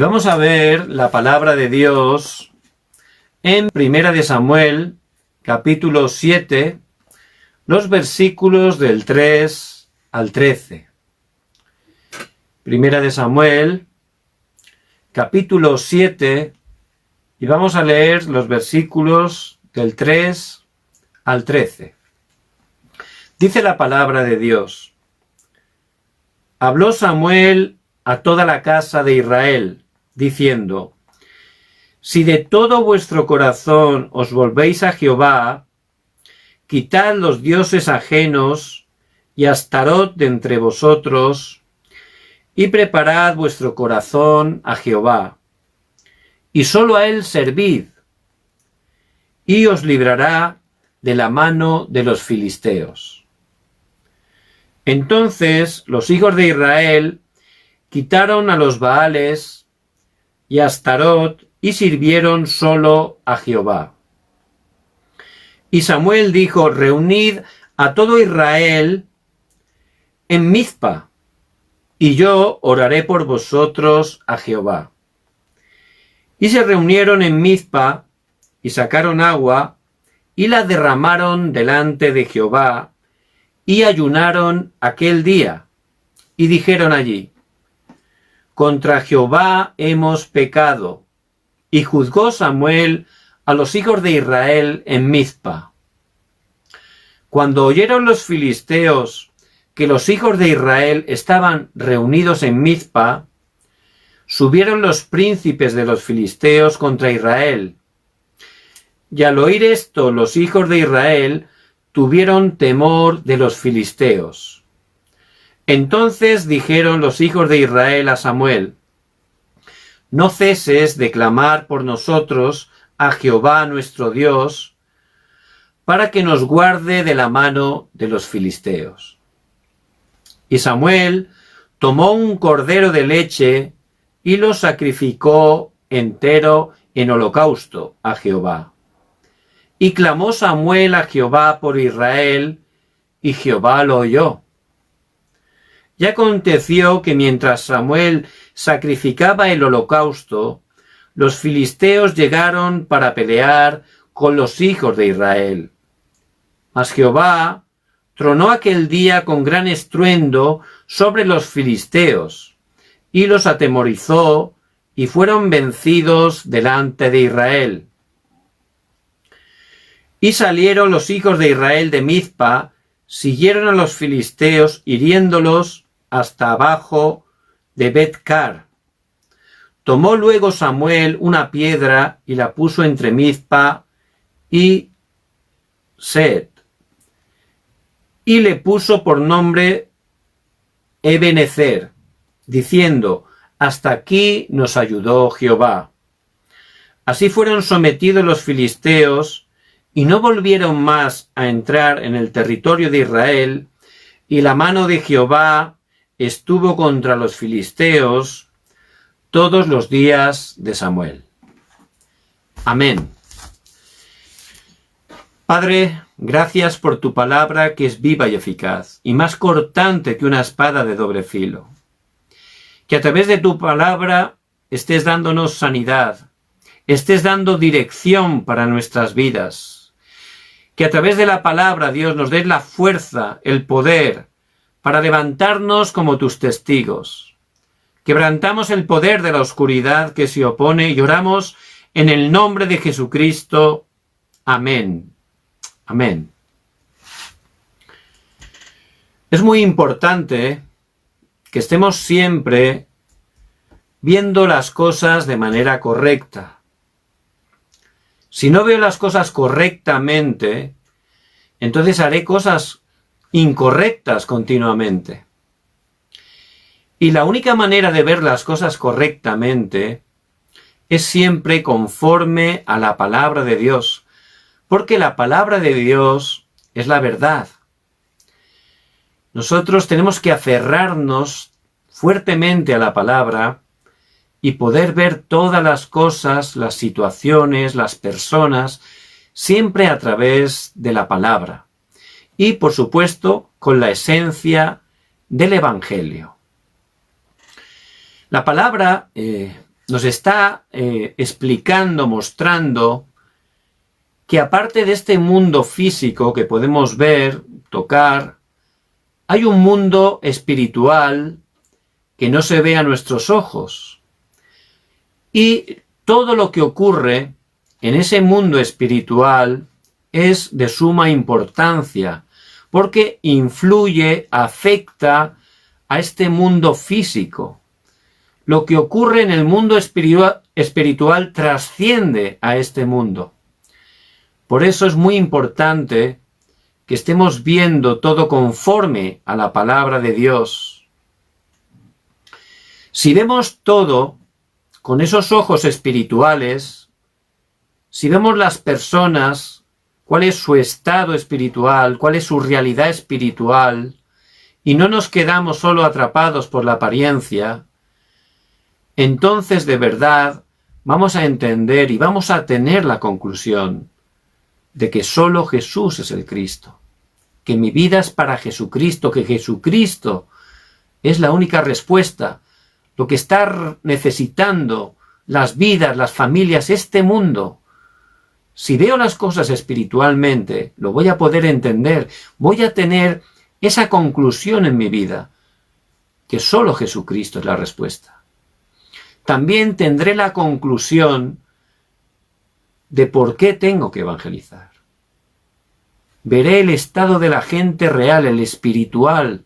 vamos a ver la palabra de Dios en Primera de Samuel, capítulo 7, los versículos del 3 al 13. Primera de Samuel, capítulo 7, y vamos a leer los versículos del 3 al 13. Dice la palabra de Dios: Habló Samuel a toda la casa de Israel, diciendo: Si de todo vuestro corazón os volvéis a Jehová, quitad los dioses ajenos y Astarot de entre vosotros, y preparad vuestro corazón a Jehová, y sólo a él servid, y os librará de la mano de los filisteos. Entonces los hijos de Israel quitaron a los Baales y a Astarot y sirvieron solo a Jehová. Y Samuel dijo: Reunid a todo Israel en Mizpa, y yo oraré por vosotros a Jehová. Y se reunieron en Mizpa, y sacaron agua, y la derramaron delante de Jehová, y ayunaron aquel día, y dijeron allí: Contra Jehová hemos pecado. Y juzgó Samuel a los hijos de Israel en Mizpa. Cuando oyeron los filisteos que los hijos de Israel estaban reunidos en Mizpa, subieron los príncipes de los filisteos contra Israel. Y al oír esto, los hijos de Israel tuvieron temor de los filisteos. Entonces dijeron los hijos de Israel a Samuel: No ceses de clamar por nosotros a Jehová nuestro Dios, para que nos guarde de la mano de los filisteos. Y Samuel tomó un cordero de leche y lo sacrificó entero en holocausto a Jehová. Y clamó Samuel a Jehová por Israel, y Jehová lo oyó. Y aconteció que mientras Samuel sacrificaba el holocausto, los filisteos llegaron para pelear con los hijos de Israel. Mas Jehová tronó aquel día con gran estruendo sobre los filisteos, y los atemorizó, y fueron vencidos delante de Israel. Y salieron los hijos de Israel de Mizpa, siguieron a los filisteos, hiriéndolos hasta abajo de Bet-car. Tomó luego Samuel una piedra y la puso entre Mizpa y Set, y le puso por nombre Ebenezer, diciendo: Hasta aquí nos ayudó Jehová. Así fueron sometidos los filisteos, y no volvieron más a entrar en el territorio de Israel, y la mano de Jehová estuvo contra los filisteos todos los días de Samuel. Amén. Padre, gracias por tu palabra, que es viva y eficaz, y más cortante que una espada de doble filo. Que a través de tu palabra estés dándonos sanidad, estés dando dirección para nuestras vidas. Que a través de la palabra, Dios, nos des la fuerza, el poder, para levantarnos como tus testigos. Quebrantamos el poder de la oscuridad que se opone y oramos en el nombre de Jesucristo. Amén. Amén. Es muy importante que estemos siempre viendo las cosas de manera correcta. Si no veo las cosas correctamente, entonces haré cosas incorrectas continuamente. Y la única manera de ver las cosas correctamente es siempre conforme a la palabra de Dios, porque la palabra de Dios es la verdad. Nosotros tenemos que aferrarnos fuertemente a la palabra y poder ver todas las cosas, las situaciones, las personas, siempre a través de la palabra. Y, por supuesto, con la esencia del Evangelio. La palabra nos está explicando, mostrando que aparte de este mundo físico que podemos ver, tocar, hay un mundo espiritual que no se ve a nuestros ojos. Y todo lo que ocurre en ese mundo espiritual es de suma importancia, porque influye, afecta a este mundo físico. Lo que ocurre en el mundo espiritual trasciende a este mundo. Por eso es muy importante que estemos viendo todo conforme a la palabra de Dios. Si vemos todo con esos ojos espirituales, si vemos las personas, cuál es su estado espiritual, cuál es su realidad espiritual, y no nos quedamos solo atrapados por la apariencia, entonces de verdad vamos a entender y vamos a tener la conclusión de que solo Jesús es el Cristo, que mi vida es para Jesucristo, que Jesucristo es la única respuesta, lo que está necesitando las vidas, las familias, este mundo. Si veo las cosas espiritualmente, lo voy a poder entender, voy a tener esa conclusión en mi vida, que solo Jesucristo es la respuesta. También tendré la conclusión de por qué tengo que evangelizar. Veré el estado de la gente real, el espiritual.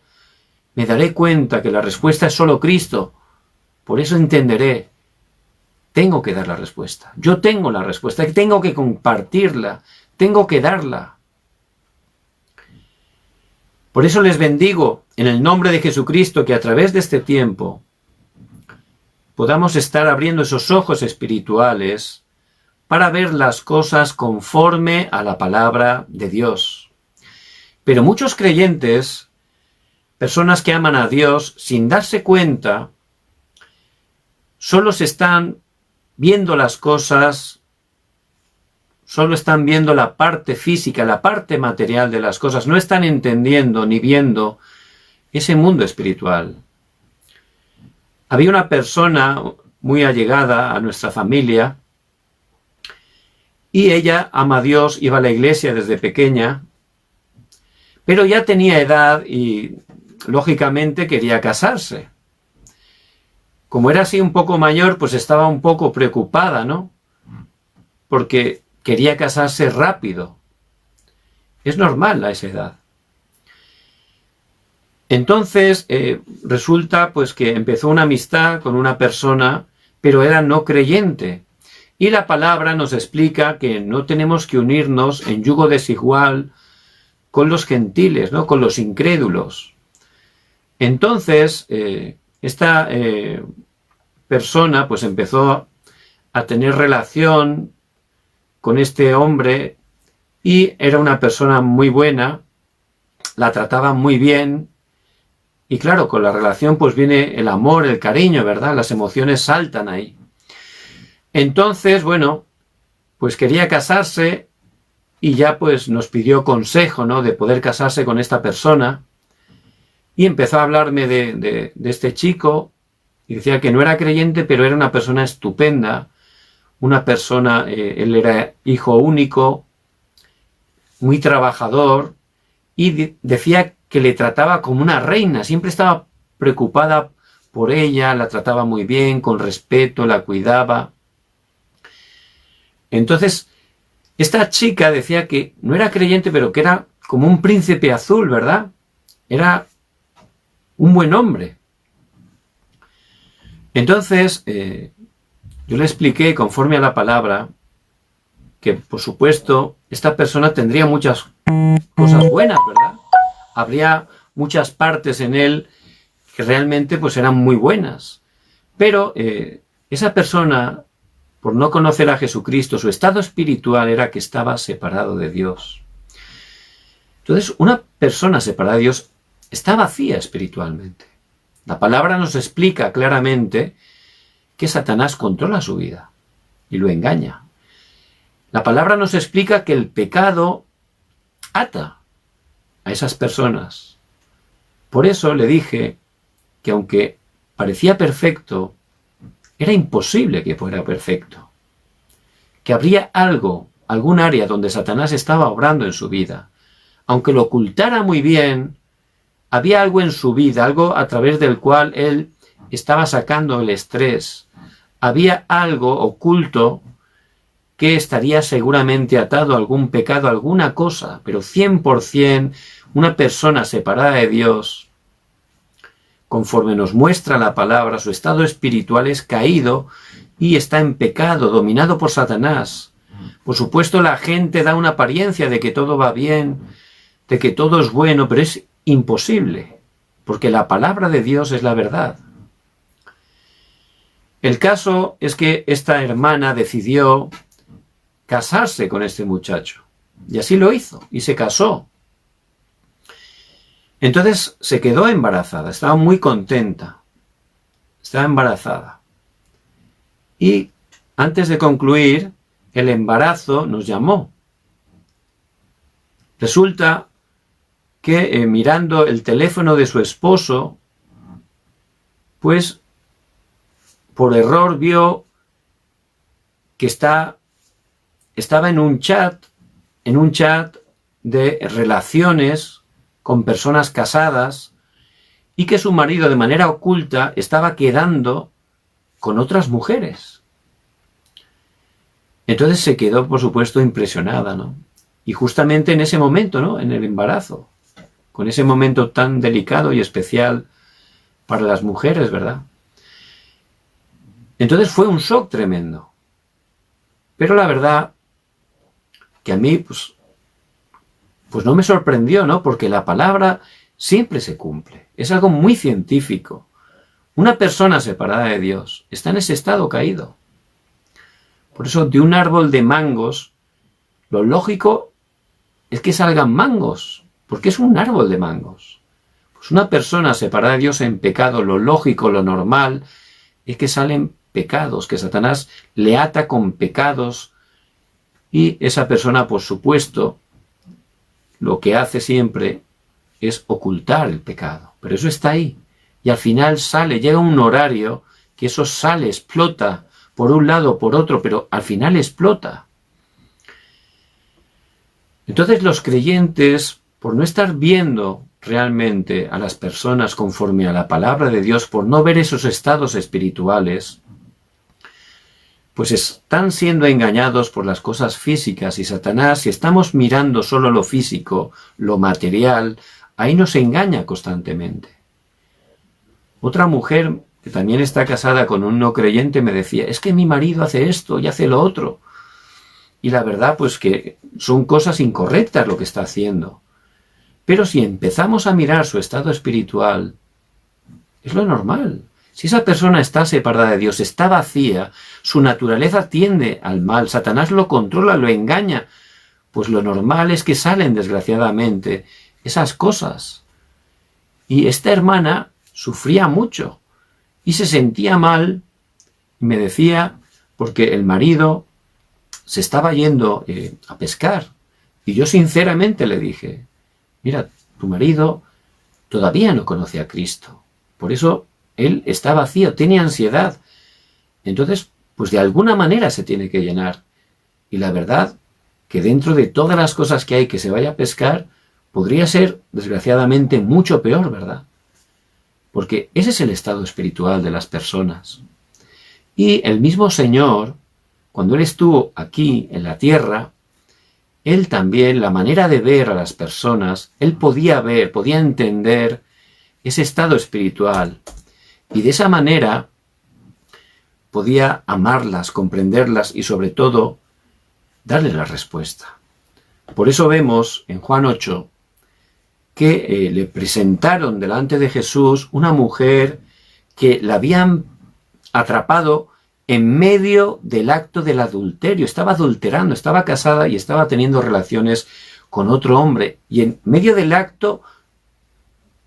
Me daré cuenta que la respuesta es solo Cristo. Por eso entenderé. Tengo que dar la respuesta. Yo tengo la respuesta. Tengo que compartirla. Tengo que darla. Por eso les bendigo en el nombre de Jesucristo que a través de este tiempo podamos estar abriendo esos ojos espirituales para ver las cosas conforme a la palabra de Dios. Pero muchos creyentes, personas que aman a Dios, sin darse cuenta, solo se están viendo las cosas, solo están viendo la parte física, la parte material de las cosas, no están entendiendo ni viendo ese mundo espiritual. Había una persona muy allegada a nuestra familia, y ella ama a Dios, iba a la iglesia desde pequeña, pero ya tenía edad y lógicamente quería casarse. Como era así un poco mayor, pues estaba un poco preocupada, ¿no? Porque quería casarse rápido. Es normal a esa edad. Entonces resulta pues que empezó una amistad con una persona, pero era no creyente. Y la palabra nos explica que no tenemos que unirnos en yugo desigual con los gentiles, ¿no? Con los incrédulos. Entonces, esta persona pues empezó a tener relación con este hombre y era una persona muy buena, la trataba muy bien y claro, con la relación pues viene el amor, el cariño, ¿verdad? Las emociones saltan ahí. Entonces, bueno, pues quería casarse y ya pues nos pidió consejo, ¿no? De poder casarse con esta persona y empezó a hablarme de este chico y decía que no era creyente, pero era una persona estupenda, una persona, él era hijo único, muy trabajador y decía que le trataba como una reina, siempre estaba preocupada por ella, la trataba muy bien, con respeto, la cuidaba. Entonces, esta chica decía que no era creyente, pero que era como un príncipe azul, ¿verdad? Era un buen hombre. Entonces, yo le expliqué, conforme a la palabra, que, por supuesto, esta persona tendría muchas cosas buenas, ¿verdad? Habría muchas partes en él que realmente pues eran muy buenas. Pero esa persona, por no conocer a Jesucristo, su estado espiritual era que estaba separado de Dios. Entonces, una persona separada de Dios está vacía espiritualmente. La palabra nos explica claramente que Satanás controla su vida y lo engaña. La palabra nos explica que el pecado ata a esas personas. Por eso le dije que aunque parecía perfecto, Era imposible que fuera perfecto. Que habría algo, algún área donde Satanás estaba obrando en su vida. Aunque lo ocultara muy bien, había algo en su vida, algo a través del cual él estaba sacando el estrés. Había algo oculto que estaría seguramente atado a algún pecado, a alguna cosa, pero 100% una persona separada de Dios, conforme nos muestra la palabra, su estado espiritual es caído y está en pecado, dominado por Satanás. Por supuesto, la gente da una apariencia de que todo va bien, de que todo es bueno, pero es imposible, porque la palabra de Dios es la verdad. El caso es que esta hermana decidió casarse con este muchacho, y así lo hizo, y se casó. Entonces se quedó embarazada, estaba muy contenta, estaba embarazada. Y antes de concluir el embarazo nos llamó. Resulta que mirando el teléfono de su esposo, pues por error vio que estaba en un chat de relaciones con personas casadas y que su marido de manera oculta estaba quedando con otras mujeres. Entonces se quedó, por supuesto, impresionada, ¿no? Y justamente en ese momento, ¿no? En el embarazo, con ese momento tan delicado y especial para las mujeres, ¿verdad? Entonces fue un shock tremendo. Pero la verdad que a mí, pues no me sorprendió, ¿no? Porque la palabra siempre se cumple. Es algo muy científico. Una persona separada de Dios está en ese estado caído. Por eso, de un árbol de mangos, lo lógico es que salgan mangos, porque es un árbol de mangos. Pues una persona separada de Dios en pecado, lo lógico, lo normal, es que salen pecados, que Satanás le ata con pecados, y esa persona, por supuesto, lo que hace siempre es ocultar el pecado. Pero eso está ahí. Y al final sale, llega un horario que eso sale, explota por un lado, por otro, pero al final explota. Entonces los creyentes, por no estar viendo realmente a las personas conforme a la palabra de Dios, por no ver esos estados espirituales, pues están siendo engañados por las cosas físicas, y Satanás, si estamos mirando solo lo físico, lo material, ahí nos engaña constantemente. Otra mujer que también está casada con un no creyente me decía, es que mi marido hace esto y hace lo otro. Y la verdad, pues que son cosas incorrectas lo que está haciendo. Pero si empezamos a mirar su estado espiritual, es lo normal. Si esa persona está separada de Dios, está vacía, su naturaleza tiende al mal, Satanás lo controla, lo engaña, pues lo normal es que salen, desgraciadamente, esas cosas. Y esta hermana sufría mucho y se sentía mal, y me decía, porque el marido se estaba yendo a pescar. Y yo sinceramente le dije, mira, tu marido todavía no conoce a Cristo. Por eso él está vacío, tiene ansiedad. Entonces, pues de alguna manera se tiene que llenar. Y la verdad que dentro de todas las cosas que hay que se vaya a pescar, podría ser, desgraciadamente, mucho peor, ¿verdad? Porque ese es el estado espiritual de las personas. Y el mismo Señor, cuando Él estuvo aquí en la tierra, Él también, la manera de ver a las personas, Él podía ver, podía entender ese estado espiritual. Y de esa manera podía amarlas, comprenderlas y sobre todo darles la respuesta. Por eso vemos en Juan 8 que le presentaron delante de Jesús una mujer que la habían atrapado en medio del acto del adulterio. Estaba adulterando, estaba casada y estaba teniendo relaciones con otro hombre. Y en medio del acto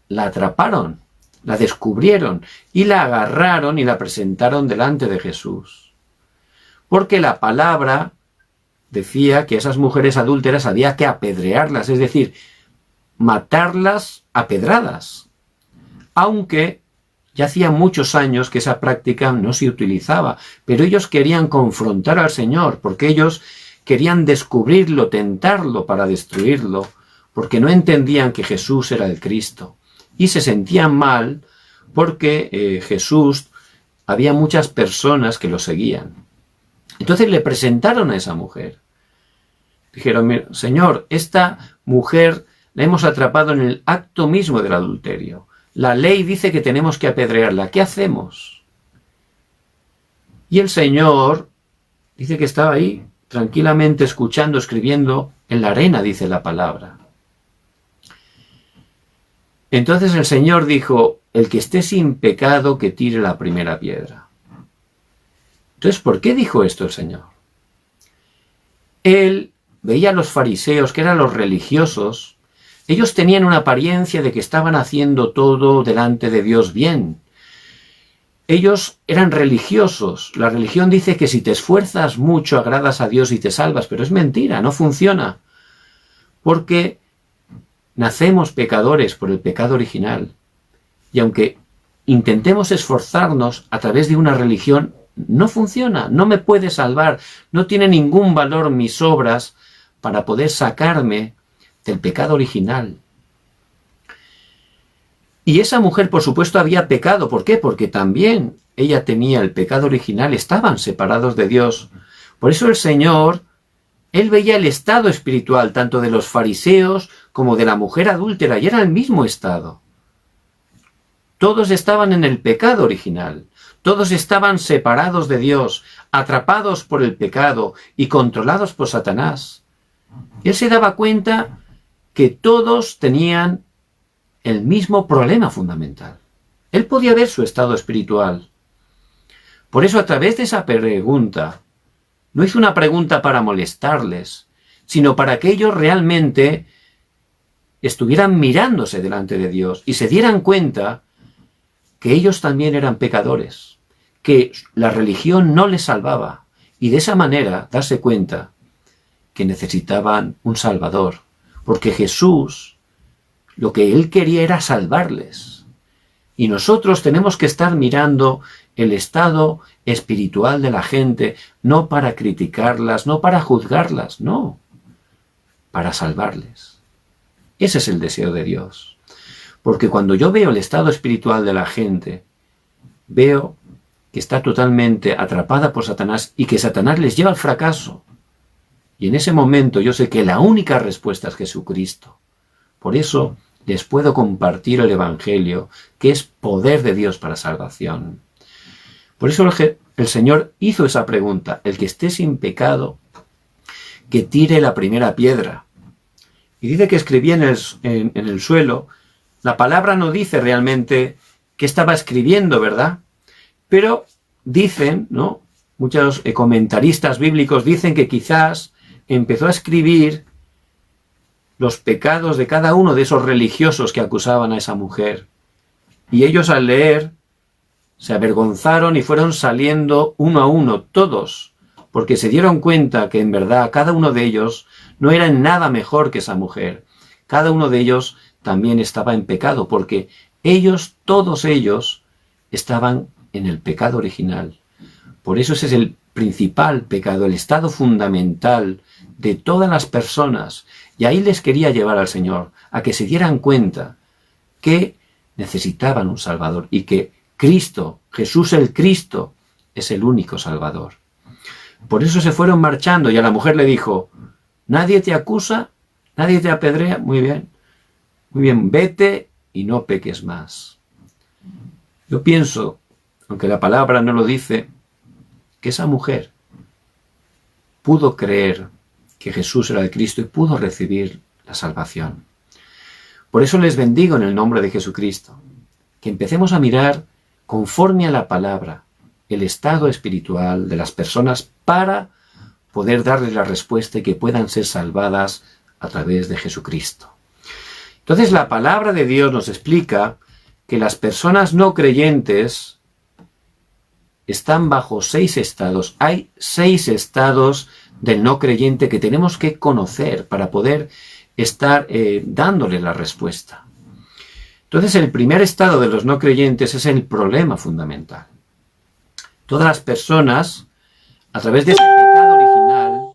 la atraparon, la descubrieron y la agarraron y la presentaron delante de Jesús. Porque la palabra decía que a esas mujeres adúlteras había que apedrearlas, es decir, matarlas a pedradas. Aunque Ya hacía muchos años que esa práctica no se utilizaba, pero ellos querían confrontar al Señor, porque ellos querían descubrirlo, tentarlo para destruirlo, porque no entendían que Jesús era el Cristo. Y se sentían mal porque Jesús, había muchas personas que lo seguían. Entonces le presentaron a esa mujer. Dijeron, Señor, esta mujer la hemos atrapado en el acto mismo del adulterio. La ley dice que tenemos que apedrearla. ¿Qué hacemos? Y el Señor dice que estaba ahí, tranquilamente escuchando, escribiendo en la arena, dice la palabra. Entonces el Señor dijo, el que esté sin pecado, que tire la primera piedra. Entonces, ¿por qué dijo esto el Señor? Él veía a los fariseos, que eran los religiosos. Ellos tenían una apariencia de que estaban haciendo todo delante de Dios bien. Ellos eran religiosos. La religión dice que si te esfuerzas mucho, agradas a Dios y te salvas, pero es mentira, no funciona. Porque nacemos pecadores por el pecado original. Y aunque intentemos esforzarnos a través de una religión, no funciona, no me puede salvar, no tiene ningún valor mis obras para poder sacarme del pecado original. Y esa mujer, por supuesto, había pecado. ¿Por qué? Porque también ella tenía el pecado original, estaban separados de Dios. Por eso el Señor, Él veía el estado espiritual tanto de los fariseos como de la mujer adúltera, y era el mismo estado. Todos estaban en el pecado original, todos estaban separados de Dios, atrapados por el pecado y controlados por Satanás. Él se daba cuenta que todos tenían el mismo problema fundamental. Él podía ver su estado espiritual. Por eso, a través de esa pregunta, no hizo una pregunta para molestarles, sino para que ellos realmente estuvieran mirándose delante de Dios y se dieran cuenta que ellos también eran pecadores, que la religión no les salvaba, y de esa manera darse cuenta que necesitaban un Salvador, porque Jesús, lo que Él quería era salvarles. Y nosotros tenemos que estar mirando el estado espiritual de la gente, no para criticarlas, no para juzgarlas, no, para salvarles. Ese es el deseo de Dios. Porque cuando yo veo el estado espiritual de la gente, veo que está totalmente atrapada por Satanás y que Satanás les lleva al fracaso. Y en ese momento yo sé que la única respuesta es Jesucristo. Por eso les puedo compartir el Evangelio, que es poder de Dios para salvación. Por eso el Señor hizo esa pregunta, el que esté sin pecado, que tire la primera piedra. Y dice que escribía en el suelo. La palabra no dice realmente qué estaba escribiendo, ¿verdad? Pero dicen, ¿no? Muchos comentaristas bíblicos dicen que quizás empezó a escribir los pecados de cada uno de esos religiosos que acusaban a esa mujer. Y ellos al leer se avergonzaron y fueron saliendo uno a uno, todos, porque se dieron cuenta que en verdad cada uno de ellos no era en nada mejor que esa mujer. Cada uno de ellos también estaba en pecado, porque ellos, todos ellos, estaban en el pecado original. Por eso ese es el principal pecado, el estado fundamental de todas las personas. Y ahí les quería llevar al Señor, a que se dieran cuenta que necesitaban un Salvador y que Cristo, Jesús el Cristo, es el único Salvador. Por eso se fueron marchando y a la mujer le dijo, nadie te acusa, nadie te apedrea, muy bien, vete y no peques más. Yo pienso, aunque la palabra no lo dice, que esa mujer pudo creer que Jesús era el Cristo y pudo recibir la salvación. Por eso les bendigo en el nombre de Jesucristo, que empecemos a mirar conforme a la palabra el estado espiritual de las personas para poder darles la respuesta y que puedan ser salvadas a través de Jesucristo. Entonces la palabra de Dios nos explica que las personas no creyentes están bajo 6 estados. Hay 6 estados del no creyente que tenemos que conocer para poder estar dándole la respuesta. Entonces el primer estado de los no creyentes es el problema fundamental. Todas las personas, a través de ese pecado original,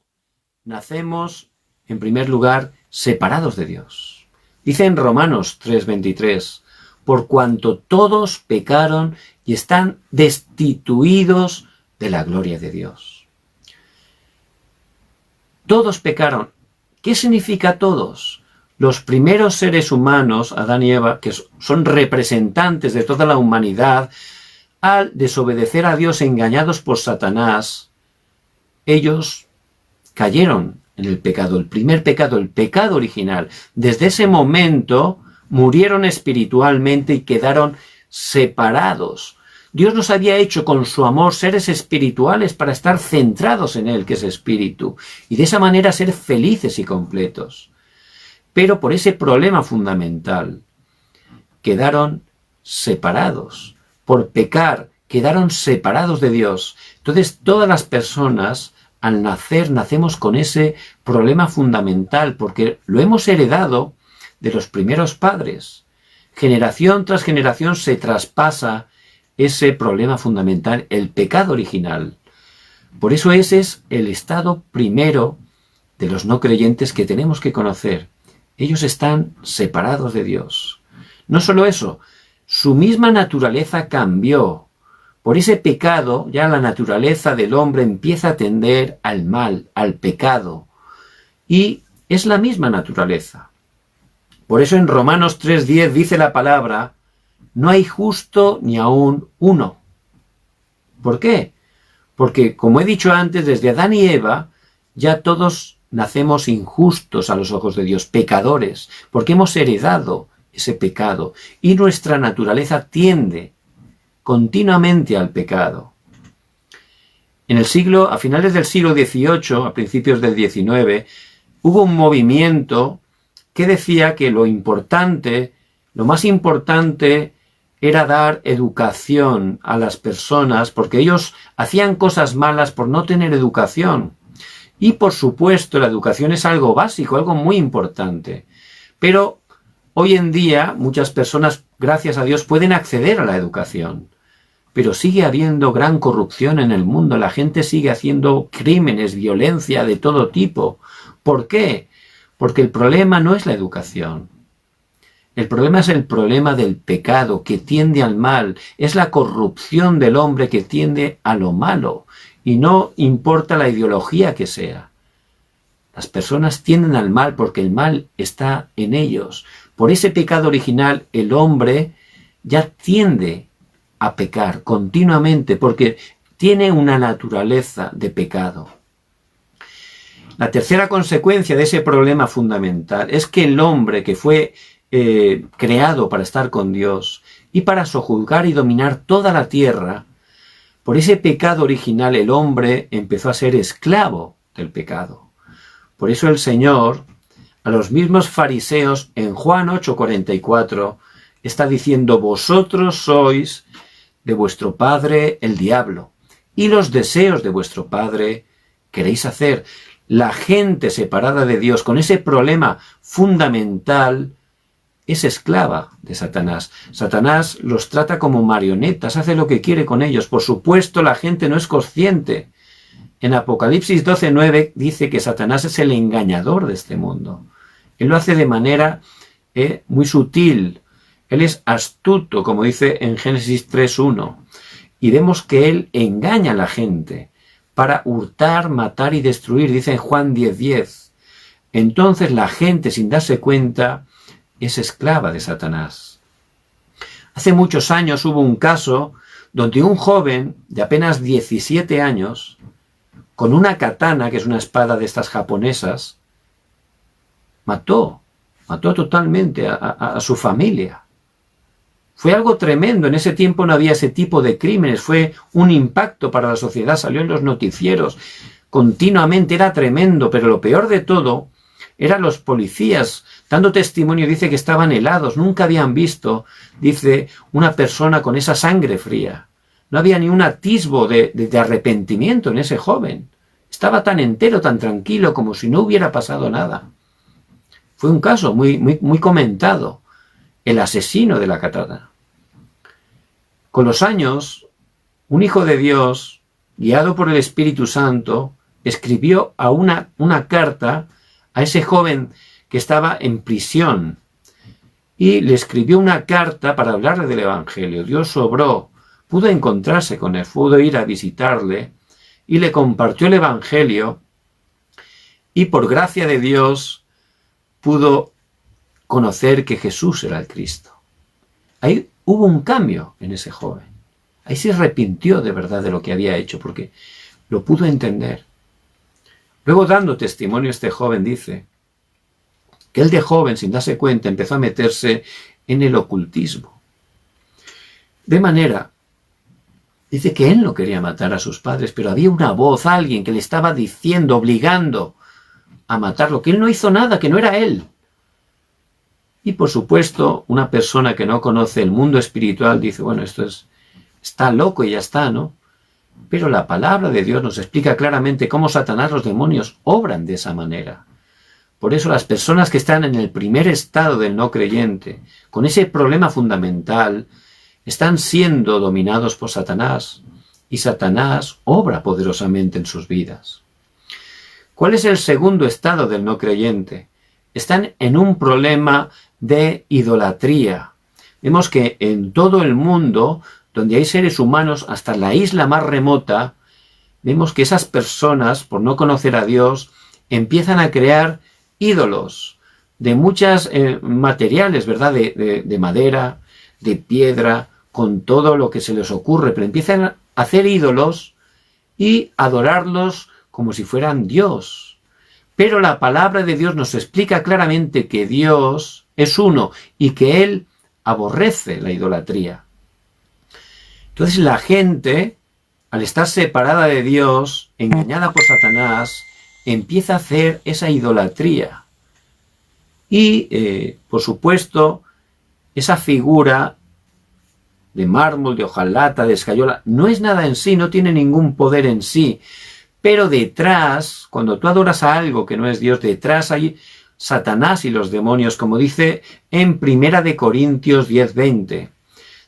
nacemos, en primer lugar, separados de Dios. Dice en Romanos 3:23, por cuanto todos pecaron y están destituidos de la gloria de Dios. Todos pecaron. ¿Qué significa todos? Los primeros seres humanos, Adán y Eva, que son representantes de toda la humanidad, al desobedecer a Dios engañados por Satanás, ellos cayeron en el pecado, el primer pecado, el pecado original. Desde ese momento murieron espiritualmente y quedaron separados. Dios nos había hecho con su amor seres espirituales para estar centrados en Él, que es espíritu, y de esa manera ser felices y completos. Pero por ese problema fundamental quedaron separados. Por pecar quedaron separados de Dios. Entonces todas las personas al nacer nacemos con ese problema fundamental porque lo hemos heredado de los primeros padres. Generación tras generación se traspasa ese problema fundamental, el pecado original. Por eso ese es el estado primero de los no creyentes que tenemos que conocer. Ellos están separados de Dios. No solo eso, su misma naturaleza cambió. Por ese pecado ya la naturaleza del hombre empieza a tender al mal, al pecado. Y es la misma naturaleza. Por eso en Romanos 3:10 dice la palabra, no hay justo ni aún uno. ¿Por qué? Porque, como he dicho antes, desde Adán y Eva, ya todos nacemos injustos a los ojos de Dios, pecadores, porque hemos heredado ese pecado y nuestra naturaleza tiende continuamente al pecado. A finales del siglo XVIII, a principios del XIX, hubo un movimiento que decía que lo más importante era dar educación a las personas, porque ellos hacían cosas malas por no tener educación. Y por supuesto la educación es algo básico, algo muy importante. Pero hoy en día muchas personas, gracias a Dios, pueden acceder a la educación. Pero sigue habiendo gran corrupción en el mundo, la gente sigue haciendo crímenes, violencia de todo tipo. ¿Por qué? Porque el problema no es la educación. El problema es el problema del pecado que tiende al mal. Es la corrupción del hombre que tiende a lo malo. Y no importa la ideología que sea. Las personas tienden al mal porque el mal está en ellos. Por ese pecado original el hombre ya tiende a pecar continuamente porque tiene una naturaleza de pecado. La tercera consecuencia de ese problema fundamental es que el hombre que fue creado para estar con Dios y para sojuzgar y dominar toda la tierra, por ese pecado original el hombre empezó a ser esclavo del pecado. Por eso el Señor, a los mismos fariseos, en Juan 8:44, está diciendo, vosotros sois de vuestro padre el diablo, y los deseos de vuestro padre queréis hacer. La gente separada de Dios, con ese problema fundamental, es esclava de Satanás. Satanás los trata como marionetas, hace lo que quiere con ellos. Por supuesto, la gente no es consciente. En Apocalipsis 12:9 dice que Satanás es el engañador de este mundo. Él lo hace de manera muy sutil. Él es astuto, como dice en Génesis 3:1. Y vemos que él engaña a la gente para hurtar, matar y destruir, dice en Juan 10:10. Entonces la gente, sin darse cuenta, es esclava de Satanás. Hace muchos años hubo un caso donde un joven de apenas 17 años, con una katana, que es una espada de estas japonesas, mató totalmente a su familia. Fue algo tremendo, en ese tiempo no había ese tipo de crímenes, fue un impacto para la sociedad, salió en los noticieros, continuamente, era tremendo, pero lo peor de todo eran los policías dando testimonio, dice que estaban helados, nunca habían visto, dice, una persona con esa sangre fría. No había ni un atisbo de arrepentimiento en ese joven. Estaba tan entero, tan tranquilo, como si no hubiera pasado nada. Fue un caso muy comentado. el asesino de la katana. Con los años, un hijo de Dios, guiado por el Espíritu Santo, escribió una carta a ese joven que estaba en prisión y le escribió una carta para hablarle del Evangelio. Dios obró, pudo encontrarse con él, pudo ir a visitarle y le compartió el Evangelio y por gracia de Dios pudo conocer que Jesús era el Cristo. Ahí hubo un cambio en ese joven. Ahí se arrepintió de verdad de lo que había hecho porque lo pudo entender. Luego, dando testimonio, este joven dice que él de joven, sin darse cuenta, empezó a meterse en el ocultismo. De manera, dice que él no quería matar a sus padres, pero había una voz, alguien que le estaba diciendo, obligando a matarlo, que él no hizo nada, que no era él. Y por supuesto, una persona que no conoce el mundo espiritual dice, bueno, está loco y ya está, ¿no? Pero la palabra de Dios nos explica claramente cómo Satanás, los demonios, obran de esa manera. Por eso las personas que están en el primer estado del no creyente, con ese problema fundamental, están siendo dominados por Satanás, y Satanás obra poderosamente en sus vidas. ¿Cuál es el segundo estado del no creyente? Están en un problema de idolatría. Vemos que en todo el mundo, donde hay seres humanos, hasta la isla más remota, vemos que esas personas, por no conocer a Dios, empiezan a crear ídolos de muchas materiales, ¿verdad? De madera, de piedra, con todo lo que se les ocurre, pero empiezan a hacer ídolos y adorarlos como si fueran Dios. Pero la palabra de Dios nos explica claramente que Dios es uno y que Él aborrece la idolatría. Entonces la gente, al estar separada de Dios, engañada por Satanás, empieza a hacer esa idolatría. Y, por supuesto, esa figura de mármol, de hojalata, de escayola, no es nada en sí, no tiene ningún poder en sí. Pero detrás, cuando tú adoras a algo que no es Dios, detrás hay Satanás y los demonios, como dice en 1 Corintios 10:20.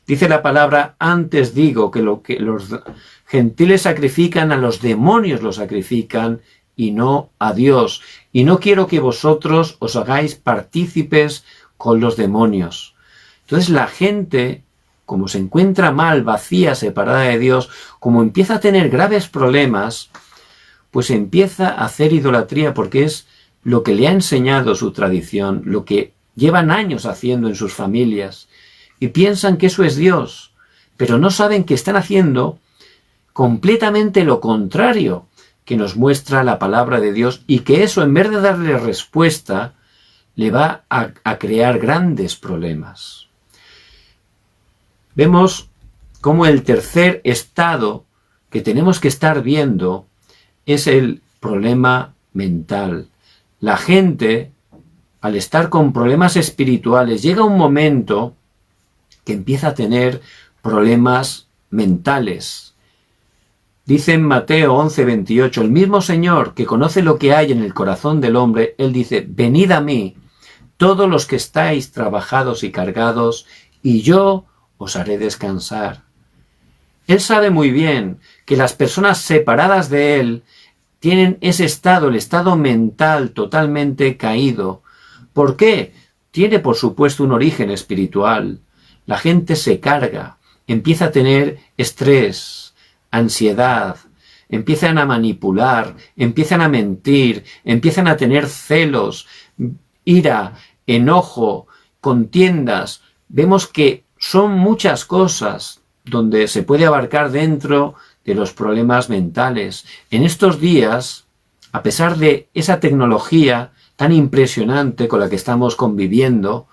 Dice la palabra, antes digo que lo que los gentiles sacrifican, a los demonios los sacrifican y no a Dios. Y no quiero que vosotros os hagáis partícipes con los demonios. Entonces la gente, como se encuentra mal, vacía, separada de Dios, como empieza a tener graves problemas, pues empieza a hacer idolatría porque es lo que le ha enseñado su tradición, lo que llevan años haciendo en sus familias. Y piensan que eso es Dios, pero no saben que están haciendo completamente lo contrario que nos muestra la palabra de Dios y que eso, en vez de darle respuesta, le va a crear grandes problemas. Vemos cómo el tercer estado que tenemos que estar viendo es el problema mental. La gente, al estar con problemas espirituales, llega un momento que empieza a tener problemas mentales. Dice en Mateo 11:28, el mismo Señor que conoce lo que hay en el corazón del hombre, Él dice, venid a mí, todos los que estáis trabajados y cargados, y yo os haré descansar. Él sabe muy bien que las personas separadas de Él tienen ese estado, el estado mental totalmente caído. ¿Por qué? Tiene, por supuesto, un origen espiritual. La gente se carga, empieza a tener estrés, ansiedad, empiezan a manipular, empiezan a mentir, empiezan a tener celos, ira, enojo, contiendas. Vemos que son muchas cosas donde se puede abarcar dentro de los problemas mentales. En estos días, a pesar de esa tecnología tan impresionante con la que estamos conviviendo,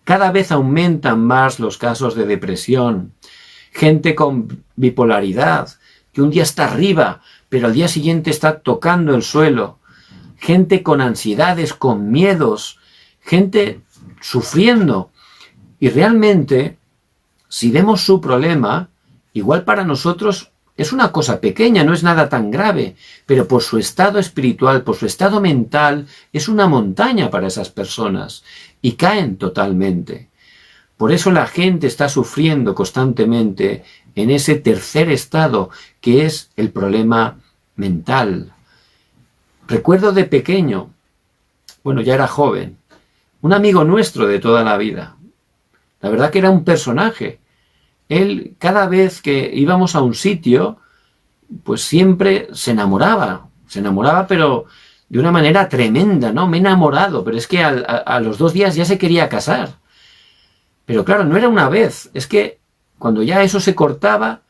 cada vez aumentan más los casos de depresión, gente con bipolaridad, que un día está arriba, pero al día siguiente está tocando el suelo, gente con ansiedades, con miedos, gente sufriendo. Y realmente, si vemos su problema, igual para nosotros es una cosa pequeña, no es nada tan grave, pero por su estado espiritual, por su estado mental, es una montaña para esas personas y caen totalmente. Por eso la gente está sufriendo constantemente en ese tercer estado, que es el problema mental. Recuerdo de pequeño, bueno, ya era joven, un amigo nuestro de toda la vida. La verdad que era un personaje. Él, cada vez que íbamos a un sitio, pues siempre se enamoraba, pero de una manera tremenda, ¿no? Me he enamorado, pero es que a los 2 días ya se quería casar. Pero claro, no era una vez, es que cuando ya eso se cortaba,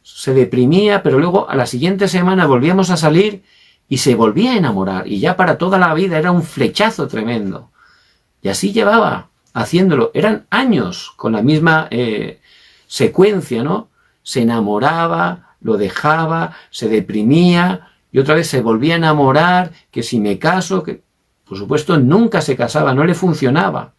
se deprimía, pero luego a la siguiente semana volvíamos a salir y se volvía a enamorar, y ya para toda la vida era un flechazo tremendo. Y así llevaba haciéndolo, eran años con la misma secuencia, ¿no? Se enamoraba, lo dejaba, se deprimía y otra vez se volvía a enamorar, que si me caso, que por supuesto nunca se casaba, no le funcionaba.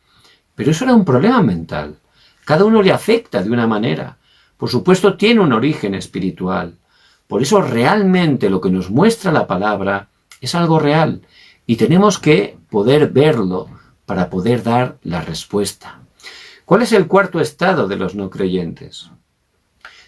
Pero eso era un problema mental. Cada uno le afecta de una manera. Por supuesto tiene un origen espiritual. Por eso realmente lo que nos muestra la palabra es algo real y tenemos que poder verlo para poder dar la respuesta. ¿Cuál es el cuarto estado de los no creyentes?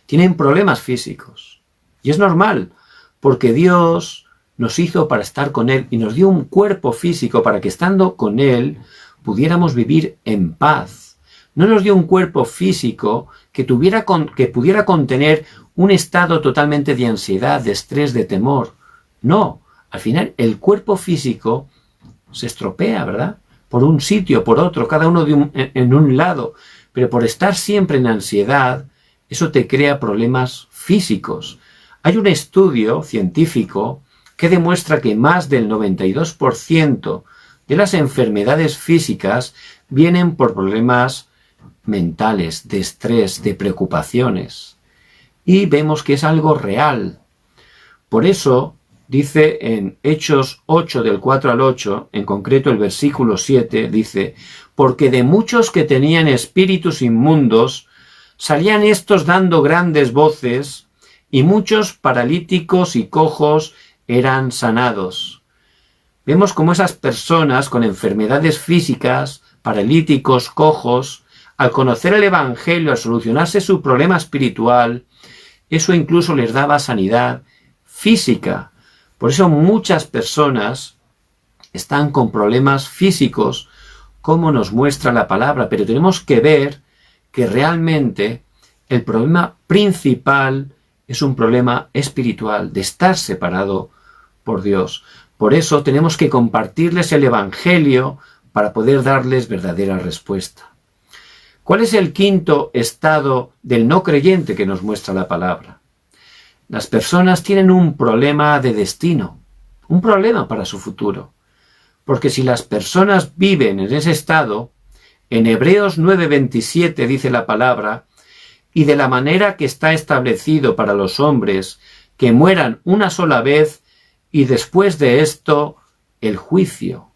Tienen problemas físicos. Y es normal, porque Dios nos hizo para estar con Él y nos dio un cuerpo físico para que estando con Él pudiéramos vivir en paz. No nos dio un cuerpo físico que pudiera contener un estado totalmente de ansiedad, de estrés, de temor. No, al final el cuerpo físico se estropea, ¿verdad? Por un sitio, por otro, cada uno en un lado, pero por estar siempre en ansiedad, eso te crea problemas físicos. Hay un estudio científico que demuestra que más del 92% de las enfermedades físicas vienen por problemas mentales, de estrés, de preocupaciones. Y vemos que es algo real. Por eso dice en Hechos 8 del 4 al 8, en concreto el versículo 7, dice: porque de muchos que tenían espíritus inmundos, salían estos dando grandes voces, y muchos paralíticos y cojos eran sanados. Vemos cómo esas personas con enfermedades físicas, paralíticos, cojos, al conocer el Evangelio, al solucionarse su problema espiritual, eso incluso les daba sanidad física. Por eso muchas personas están con problemas físicos, como nos muestra la palabra, pero tenemos que ver que realmente el problema principal es un problema espiritual, de estar separado por Dios. Por eso tenemos que compartirles el Evangelio para poder darles verdadera respuesta. ¿Cuál es el quinto estado del no creyente que nos muestra la palabra? Las personas tienen un problema de destino, un problema para su futuro. Porque si las personas viven en ese estado, en Hebreos 9:27 dice la palabra: y de la manera que está establecido para los hombres, que mueran una sola vez, y después de esto, el juicio.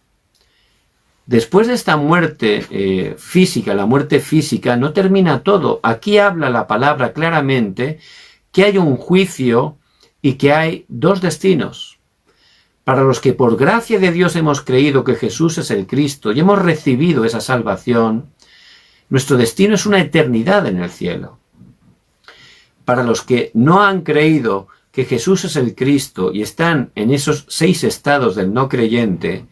Después de esta muerte física, la muerte física, no termina todo. Aquí habla la palabra claramente que hay un juicio y que hay 2 destinos. Para los que por gracia de Dios hemos creído que Jesús es el Cristo y hemos recibido esa salvación, nuestro destino es una eternidad en el cielo. Para los que no han creído que Jesús es el Cristo y están en esos 6 estados del no creyente,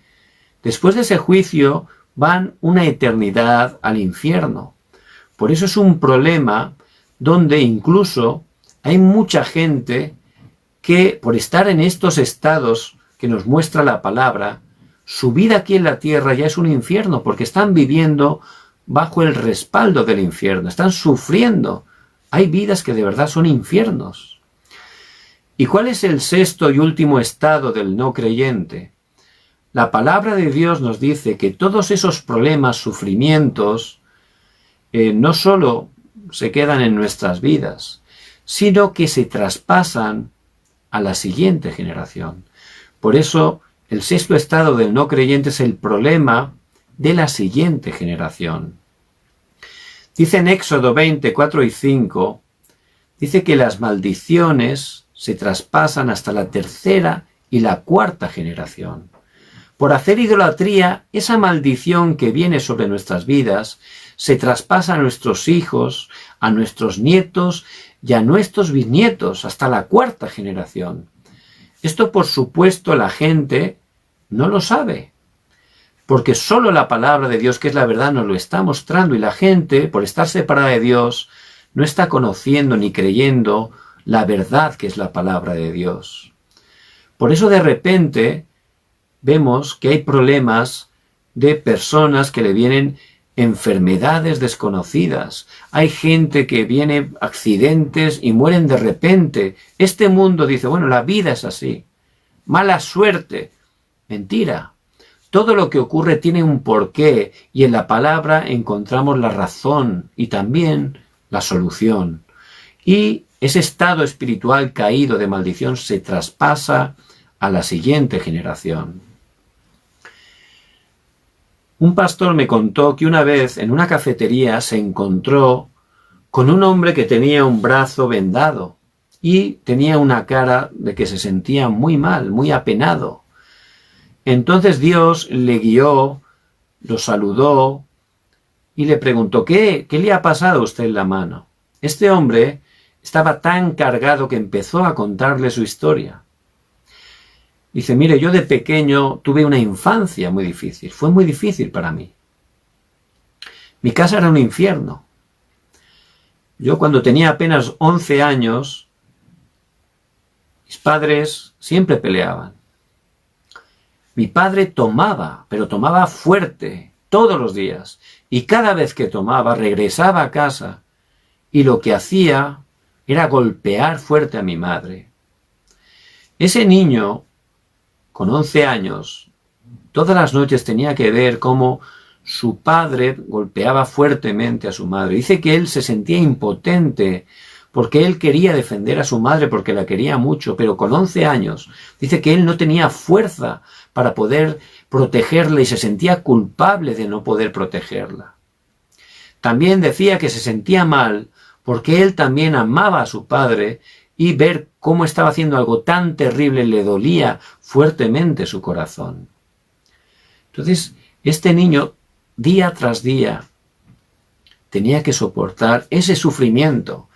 después de ese juicio van una eternidad al infierno. Por eso es un problema donde incluso hay mucha gente que por estar en estos estados que nos muestra la palabra, su vida aquí en la tierra ya es un infierno, porque están viviendo bajo el respaldo del infierno, están sufriendo. Hay vidas que de verdad son infiernos. ¿Y cuál es el sexto y último estado del no creyente? La palabra de Dios nos dice que todos esos problemas, sufrimientos, no solo se quedan en nuestras vidas, sino que se traspasan a la siguiente generación. Por eso, el sexto estado del no creyente es el problema de la siguiente generación. Dice en Éxodo 20, 4 y 5, dice que las maldiciones se traspasan hasta la tercera y la cuarta generación. Por hacer idolatría, esa maldición que viene sobre nuestras vidas se traspasa a nuestros hijos, a nuestros nietos y a nuestros bisnietos, hasta la 4ª generación. Esto, por supuesto, la gente no lo sabe, porque solo la palabra de Dios, que es la verdad, nos lo está mostrando, y la gente, por estar separada de Dios, no está conociendo ni creyendo la verdad que es la palabra de Dios. Por eso de repente vemos que hay problemas de personas que le vienen enfermedades desconocidas. Hay gente que viene accidentes y mueren de repente. Este mundo dice, bueno, la vida es así. Mala suerte. Mentira. Todo lo que ocurre tiene un porqué y en la palabra encontramos la razón y también la solución. Y ese estado espiritual caído de maldición se traspasa a la siguiente generación. Un pastor me contó que una vez en una cafetería se encontró con un hombre que tenía un brazo vendado y tenía una cara de que se sentía muy mal, muy apenado. Entonces Dios le guió, lo saludó y le preguntó, ¿qué le ha pasado a usted en la mano? Este hombre estaba tan cargado que empezó a contarle su historia. Dice, mire, yo de pequeño tuve una infancia muy difícil, fue muy difícil para mí. Mi casa era un infierno. Yo cuando tenía apenas 11 años, mis padres siempre peleaban. Mi padre tomaba, pero tomaba fuerte, todos los días. Y cada vez que tomaba, regresaba a casa y lo que hacía era golpear fuerte a mi madre. Ese niño, con 11 años, todas las noches tenía que ver cómo su padre golpeaba fuertemente a su madre. Dice que él se sentía impotente porque él quería defender a su madre porque la quería mucho, pero con 11 años dice que él no tenía fuerza para poder protegerla y se sentía culpable de no poder protegerla. También decía que se sentía mal porque él también amaba a su padre y ver cómo estaba haciendo algo tan terrible le dolía fuertemente su corazón. Entonces, este niño, día tras día, tenía que soportar ese sufrimiento.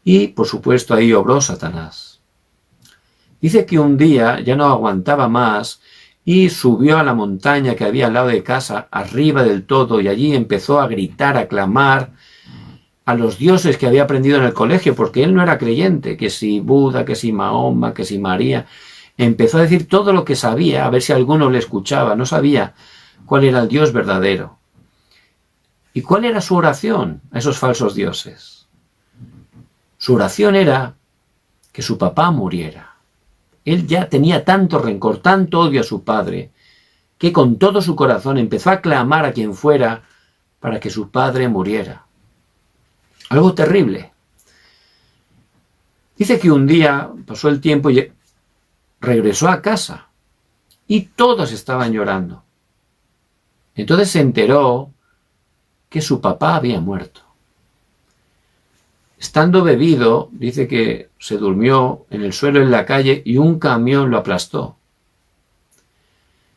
Y, por supuesto, ahí obró Satanás. Dice que un día ya no aguantaba más y subió a la montaña que había al lado de casa, arriba del todo, y allí empezó a gritar, a clamar a los dioses que había aprendido en el colegio, porque él no era creyente, que si Buda, que si Mahoma, que si María. Empezó a decir todo lo que sabía, a ver si alguno le escuchaba. No sabía cuál era el Dios verdadero. ¿Y cuál era su oración a esos falsos dioses? Su oración era que su papá muriera. Él ya tenía tanto rencor, tanto odio a su padre, que con todo su corazón empezó a clamar a quien fuera para que su padre muriera. Algo terrible. Dice que un día pasó el tiempo y regresó a casa y todos estaban llorando. Entonces se enteró que su papá había muerto. Estando bebido, dice que se durmió en el suelo en la calle y un camión lo aplastó.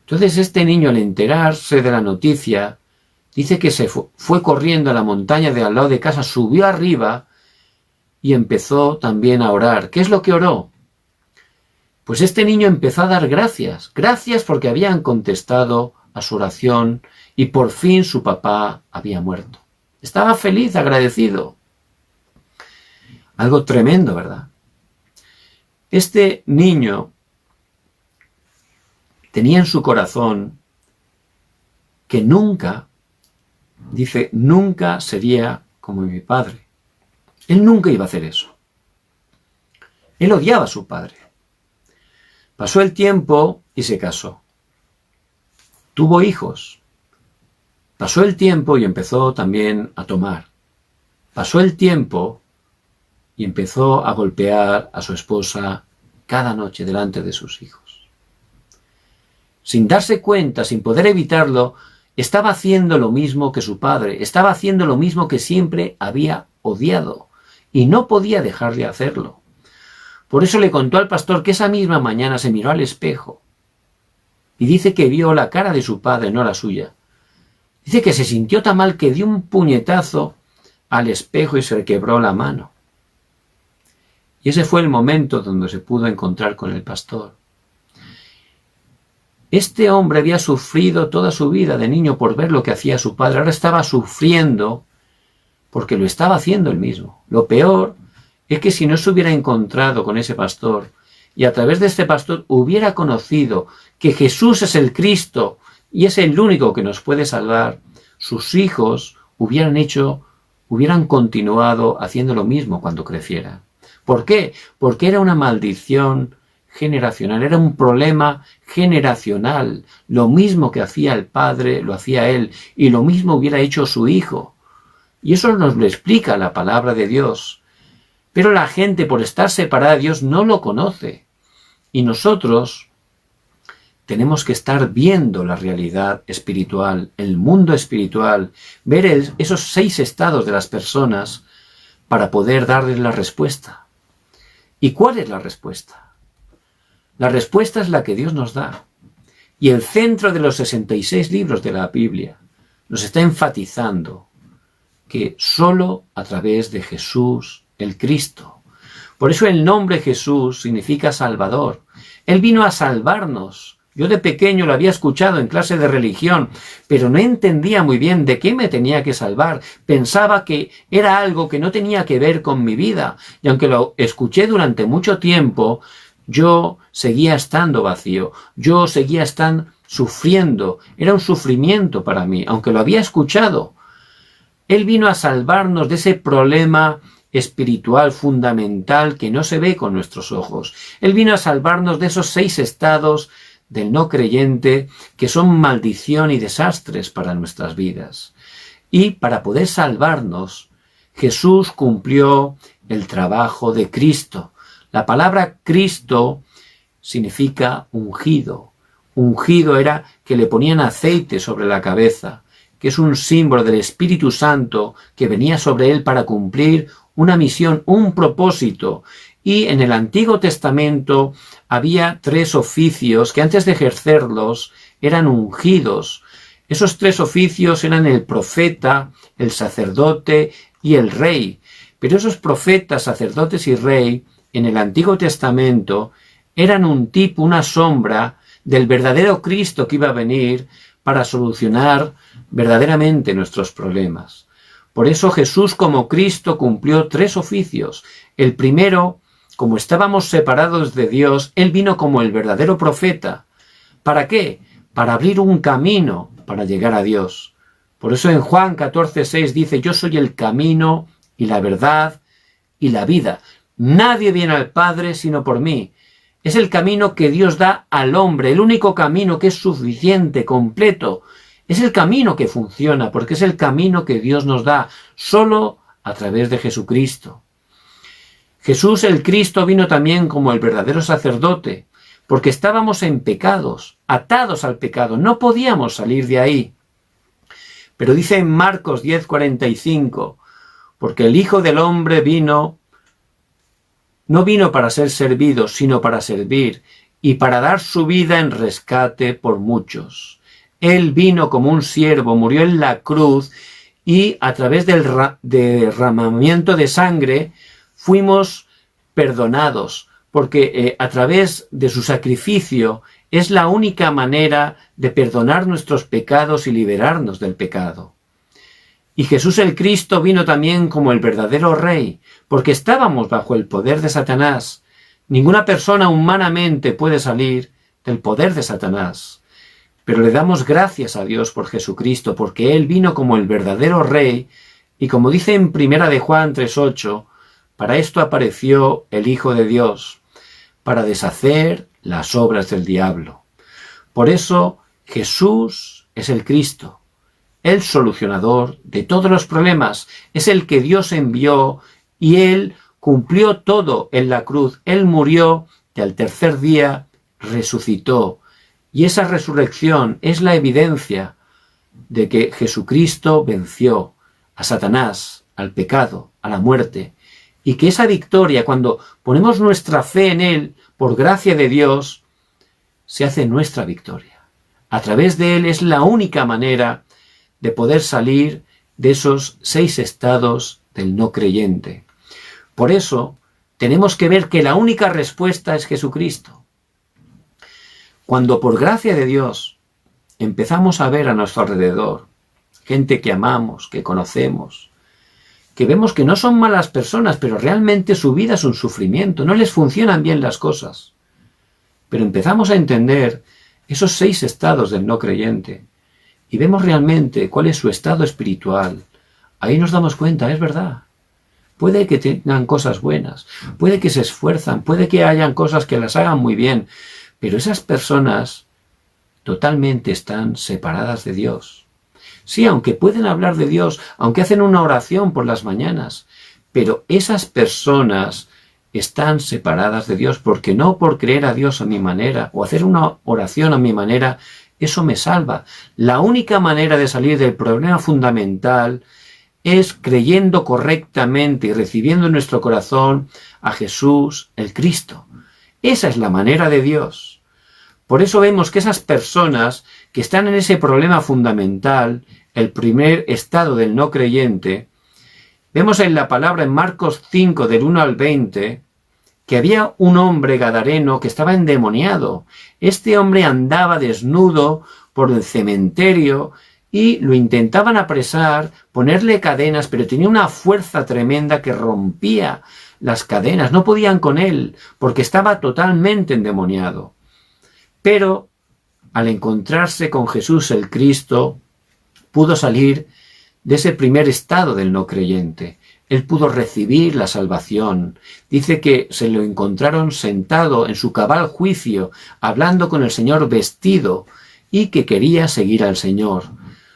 Entonces este niño, al enterarse de la noticia, dice que se fue corriendo a la montaña de al lado de casa, subió arriba y empezó también a orar. ¿Qué es lo que oró? Pues este niño empezó a dar gracias. Gracias porque habían contestado a su oración y por fin su papá había muerto. Estaba feliz, agradecido. Algo tremendo, ¿verdad? Este niño tenía en su corazón que nunca, dice, nunca sería como mi padre. Él nunca iba a hacer eso. Él odiaba a su padre. Pasó el tiempo y se casó. Tuvo hijos. Pasó el tiempo y empezó también a tomar. Pasó el tiempo y empezó a golpear a su esposa cada noche delante de sus hijos. Sin darse cuenta, sin poder evitarlo, estaba haciendo lo mismo que su padre, estaba haciendo lo mismo que siempre había odiado y no podía dejar de hacerlo. Por eso le contó al pastor que esa misma mañana se miró al espejo y dice que vio la cara de su padre, no la suya. Dice que se sintió tan mal que dio un puñetazo al espejo y se quebró la mano. Y ese fue el momento donde se pudo encontrar con el pastor. Este hombre había sufrido toda su vida de niño por ver lo que hacía su padre. Ahora estaba sufriendo porque lo estaba haciendo él mismo. Lo peor es que si no se hubiera encontrado con ese pastor y a través de este pastor hubiera conocido que Jesús es el Cristo y es el único que nos puede salvar, sus hijos hubieran continuado haciendo lo mismo cuando crecieran. ¿Por qué? Porque era una maldición generacional, era un problema generacional. Lo mismo que hacía el padre, lo hacía él, y lo mismo hubiera hecho su hijo. Y eso nos lo explica la palabra de Dios. Pero la gente, por estar separada de Dios, no lo conoce. Y nosotros tenemos que estar viendo la realidad espiritual, el mundo espiritual, ver esos 6 estados de las personas para poder darles la respuesta. ¿Y cuál es la respuesta? La respuesta es la que Dios nos da. Y el centro de los 66 libros de la Biblia nos está enfatizando que solo a través de Jesús, el Cristo. Por eso el nombre Jesús significa Salvador. Él vino a salvarnos. Yo de pequeño lo había escuchado en clase de religión, pero no entendía muy bien de qué me tenía que salvar. Pensaba que era algo que no tenía que ver con mi vida. Y aunque lo escuché durante mucho tiempo, yo seguía estando vacío. Yo seguía sufriendo. Era un sufrimiento para mí, aunque lo había escuchado. Él vino a salvarnos de ese problema espiritual fundamental que no se ve con nuestros ojos. Él vino a salvarnos de esos 6 estados del no creyente que son maldición y desastres para nuestras vidas. Y para poder salvarnos, Jesús cumplió el trabajo de Cristo. La palabra Cristo significa ungido. Ungido era que le ponían aceite sobre la cabeza, que es un símbolo del Espíritu Santo que venía sobre él para cumplir una misión, un propósito. Y en el Antiguo Testamento había 3 oficios que antes de ejercerlos eran ungidos. Esos 3 oficios eran el profeta, el sacerdote y el rey. Pero esos profetas, sacerdotes y rey en el Antiguo Testamento eran un tipo, una sombra del verdadero Cristo que iba a venir para solucionar verdaderamente nuestros problemas. Por eso Jesús como Cristo cumplió 3 oficios. El primero, como estábamos separados de Dios, Él vino como el verdadero profeta. ¿Para qué? Para abrir un camino para llegar a Dios. Por eso en Juan 14:6 dice: yo soy el camino y la verdad y la vida. Nadie viene al Padre sino por mí. Es el camino que Dios da al hombre, el único camino que es suficiente, completo. Es el camino que funciona, porque es el camino que Dios nos da, solo a través de Jesucristo. Jesús el Cristo vino también como el verdadero sacerdote, porque estábamos en pecados, atados al pecado, no podíamos salir de ahí. Pero dice en Marcos 10:45, porque el Hijo del Hombre no vino para ser servido, sino para servir, y para dar su vida en rescate por muchos. Él vino como un siervo, murió en la cruz, y a través del derramamiento de sangre fuimos perdonados, porque a través de su sacrificio es la única manera de perdonar nuestros pecados y liberarnos del pecado. Y Jesús el Cristo vino también como el verdadero Rey, porque estábamos bajo el poder de Satanás. Ninguna persona humanamente puede salir del poder de Satanás. Pero le damos gracias a Dios por Jesucristo, porque Él vino como el verdadero Rey, y como dice en 1 de Juan 3:8, para esto apareció el Hijo de Dios, para deshacer las obras del diablo. Por eso Jesús es el Cristo, el solucionador de todos los problemas, es el que Dios envió y Él cumplió todo en la cruz. Él murió y al tercer día resucitó. Y esa resurrección es la evidencia de que Jesucristo venció a Satanás, al pecado, a la muerte. Y que esa victoria, cuando ponemos nuestra fe en Él, por gracia de Dios, se hace nuestra victoria. A través de Él es la única manera de poder salir de esos 6 estados del no creyente. Por eso tenemos que ver que la única respuesta es Jesucristo. Cuando por gracia de Dios empezamos a ver a nuestro alrededor gente que amamos, que conocemos, que vemos que no son malas personas, pero realmente su vida es un sufrimiento, no les funcionan bien las cosas. Pero empezamos a entender esos 6 estados del no creyente y vemos realmente cuál es su estado espiritual. Ahí nos damos cuenta, es verdad. Puede que tengan cosas buenas, puede que se esfuerzan, puede que hayan cosas que las hagan muy bien, pero esas personas totalmente están separadas de Dios. Sí, aunque pueden hablar de Dios, aunque hacen una oración por las mañanas, pero esas personas están separadas de Dios, porque no por creer a Dios a mi manera o hacer una oración a mi manera, eso me salva. La única manera de salir del problema fundamental es creyendo correctamente y recibiendo en nuestro corazón a Jesús, el Cristo. Esa es la manera de Dios. Por eso vemos que esas personas que están en ese problema fundamental, el primer estado del no creyente, vemos en la palabra en Marcos 5, del 1 al 20, que había un hombre gadareno que estaba endemoniado. Este hombre andaba desnudo por el cementerio y lo intentaban apresar, ponerle cadenas, pero tenía una fuerza tremenda que rompía las cadenas. No podían con él, porque estaba totalmente endemoniado. Pero al encontrarse con Jesús el Cristo, pudo salir de ese primer estado del no creyente. Él pudo recibir la salvación. Dice que se lo encontraron sentado en su cabal juicio, hablando con el Señor vestido, y que quería seguir al Señor.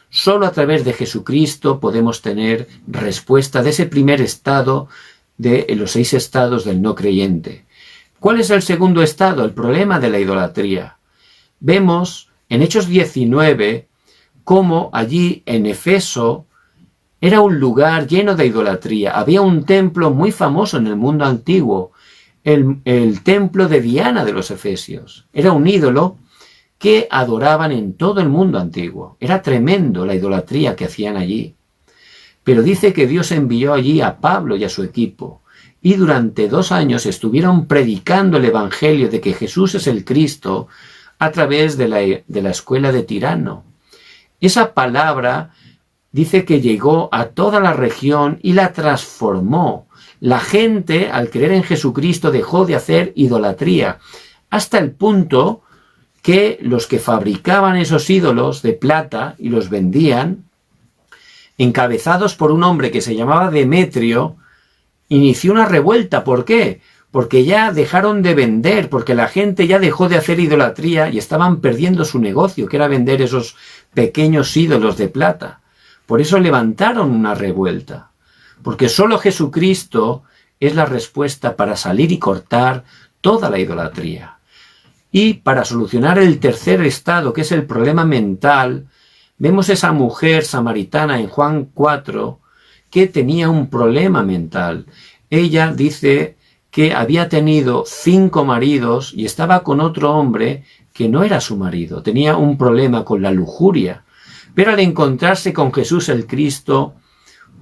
Solo a través de Jesucristo podemos tener respuesta de ese primer estado de los 6 estados del no creyente. ¿Cuál es el segundo estado? El problema de la idolatría. Vemos en Hechos 19 cómo allí en Efeso era un lugar lleno de idolatría. Había un templo muy famoso en el mundo antiguo, el templo de Diana de los Efesios. Era un ídolo que adoraban en todo el mundo antiguo. Era tremendo la idolatría que hacían allí. Pero dice que Dios envió allí a Pablo y a su equipo, y durante 2 años estuvieron predicando el evangelio de que Jesús es el Cristo a través de la escuela de Tirano. Esa palabra dice que llegó a toda la región y la transformó. La gente, al creer en Jesucristo, dejó de hacer idolatría, hasta el punto que los que fabricaban esos ídolos de plata y los vendían, encabezados por un hombre que se llamaba Demetrio, inició una revuelta. ¿Por qué? Porque ya dejaron de vender, porque la gente ya dejó de hacer idolatría y estaban perdiendo su negocio, que era vender esos pequeños ídolos de plata. Por eso levantaron una revuelta, porque solo Jesucristo es la respuesta para salir y cortar toda la idolatría. Y para solucionar el tercer estado, que es el problema mental, vemos esa mujer samaritana en Juan 4 que tenía un problema mental. Ella dice que había tenido 5 maridos y estaba con otro hombre que no era su marido. Tenía un problema con la lujuria. Pero al encontrarse con Jesús el Cristo,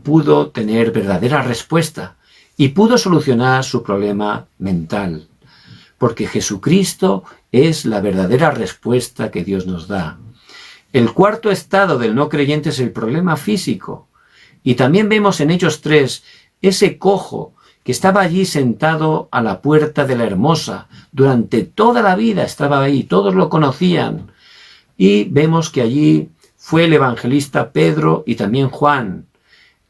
pudo tener verdadera respuesta y pudo solucionar su problema mental. Porque Jesucristo es la verdadera respuesta que Dios nos da. El cuarto estado del no creyente es el problema físico. Y también vemos en Hechos 3 ese cojo que estaba allí sentado a la puerta de la Hermosa. Durante toda la vida estaba ahí, todos lo conocían. Y vemos que allí fue el evangelista Pedro y también Juan.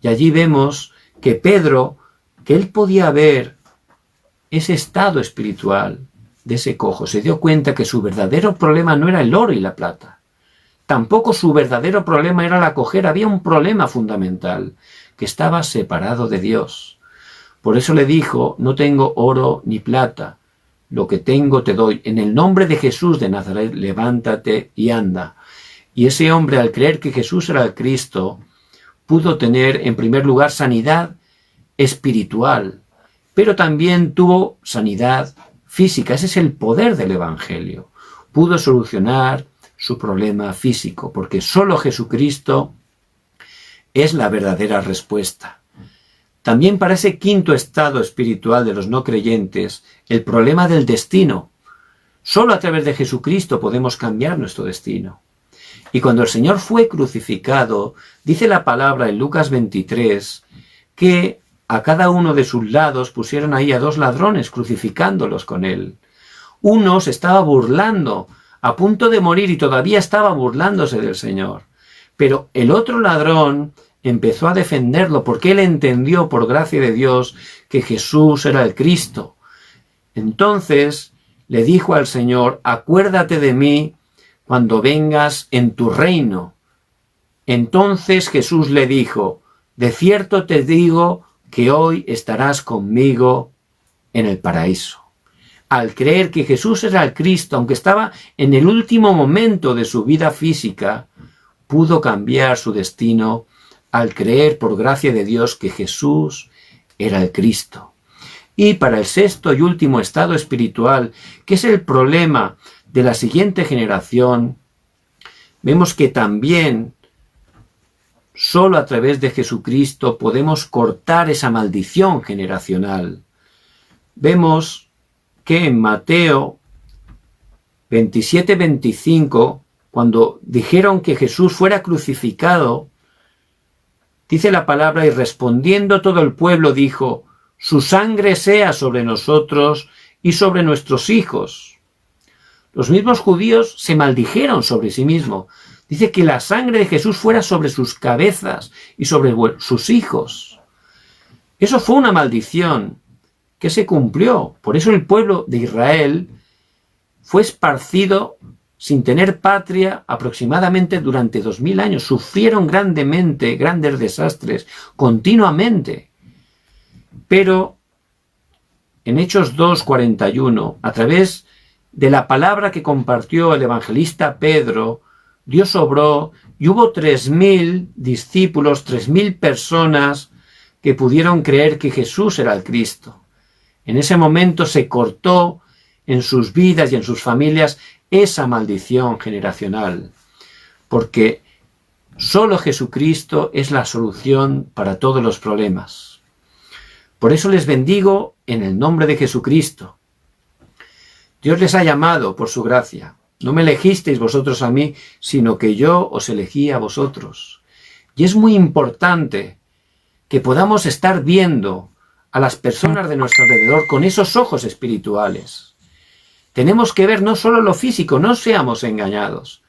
Y allí vemos que Pedro, que él podía ver ese estado espiritual de ese cojo, se dio cuenta que su verdadero problema no era el oro y la plata. Tampoco su verdadero problema era la cojera. Había un problema fundamental, que estaba separado de Dios. Por eso le dijo: no tengo oro ni plata, lo que tengo te doy. En el nombre de Jesús de Nazaret, levántate y anda. Y ese hombre, al creer que Jesús era el Cristo, pudo tener en primer lugar sanidad espiritual, pero también tuvo sanidad física. Ese es el poder del Evangelio. Pudo solucionar su problema físico, porque solo Jesucristo es la verdadera respuesta. También para ese quinto estado espiritual de los no creyentes, el problema del destino. Solo a través de Jesucristo podemos cambiar nuestro destino. Y cuando el Señor fue crucificado, dice la palabra en Lucas 23, que a cada uno de sus lados pusieron ahí a 2 ladrones crucificándolos con él. Uno se estaba burlando, a punto de morir, y todavía estaba burlándose del Señor. Pero el otro ladrón empezó a defenderlo porque él entendió, por gracia de Dios, que Jesús era el Cristo. Entonces le dijo al Señor: acuérdate de mí cuando vengas en tu reino. Entonces Jesús le dijo: de cierto te digo que hoy estarás conmigo en el paraíso. Al creer que Jesús era el Cristo, aunque estaba en el último momento de su vida física, pudo cambiar su destino al creer, por gracia de Dios, que Jesús era el Cristo. Y para el sexto y último estado espiritual, que es el problema de la siguiente generación, vemos que también solo a través de Jesucristo podemos cortar esa maldición generacional. Vemos que en Mateo 27-25, cuando dijeron que Jesús fuera crucificado, dice la palabra: y respondiendo todo el pueblo dijo: su sangre sea sobre nosotros y sobre nuestros hijos. Los mismos judíos se maldijeron sobre sí mismos. Dice que la sangre de Jesús fuera sobre sus cabezas y sobre sus hijos. Eso fue una maldición que se cumplió. Por eso el pueblo de Israel fue esparcido sin tener patria aproximadamente durante 2000 años. Sufrieron grandemente, grandes desastres, continuamente. Pero en Hechos 2:41, a través de la palabra que compartió el evangelista Pedro, Dios obró y hubo 3000 discípulos, 3000 personas que pudieron creer que Jesús era el Cristo. En ese momento se cortó en sus vidas y en sus familias esa maldición generacional, porque solo Jesucristo es la solución para todos los problemas. Por eso les bendigo en el nombre de Jesucristo. Dios les ha llamado por su gracia. No me elegisteis vosotros a mí, sino que yo os elegí a vosotros. Y es muy importante que podamos estar viendo a las personas de nuestro alrededor con esos ojos espirituales. Tenemos que ver no solo lo físico, no seamos engañados.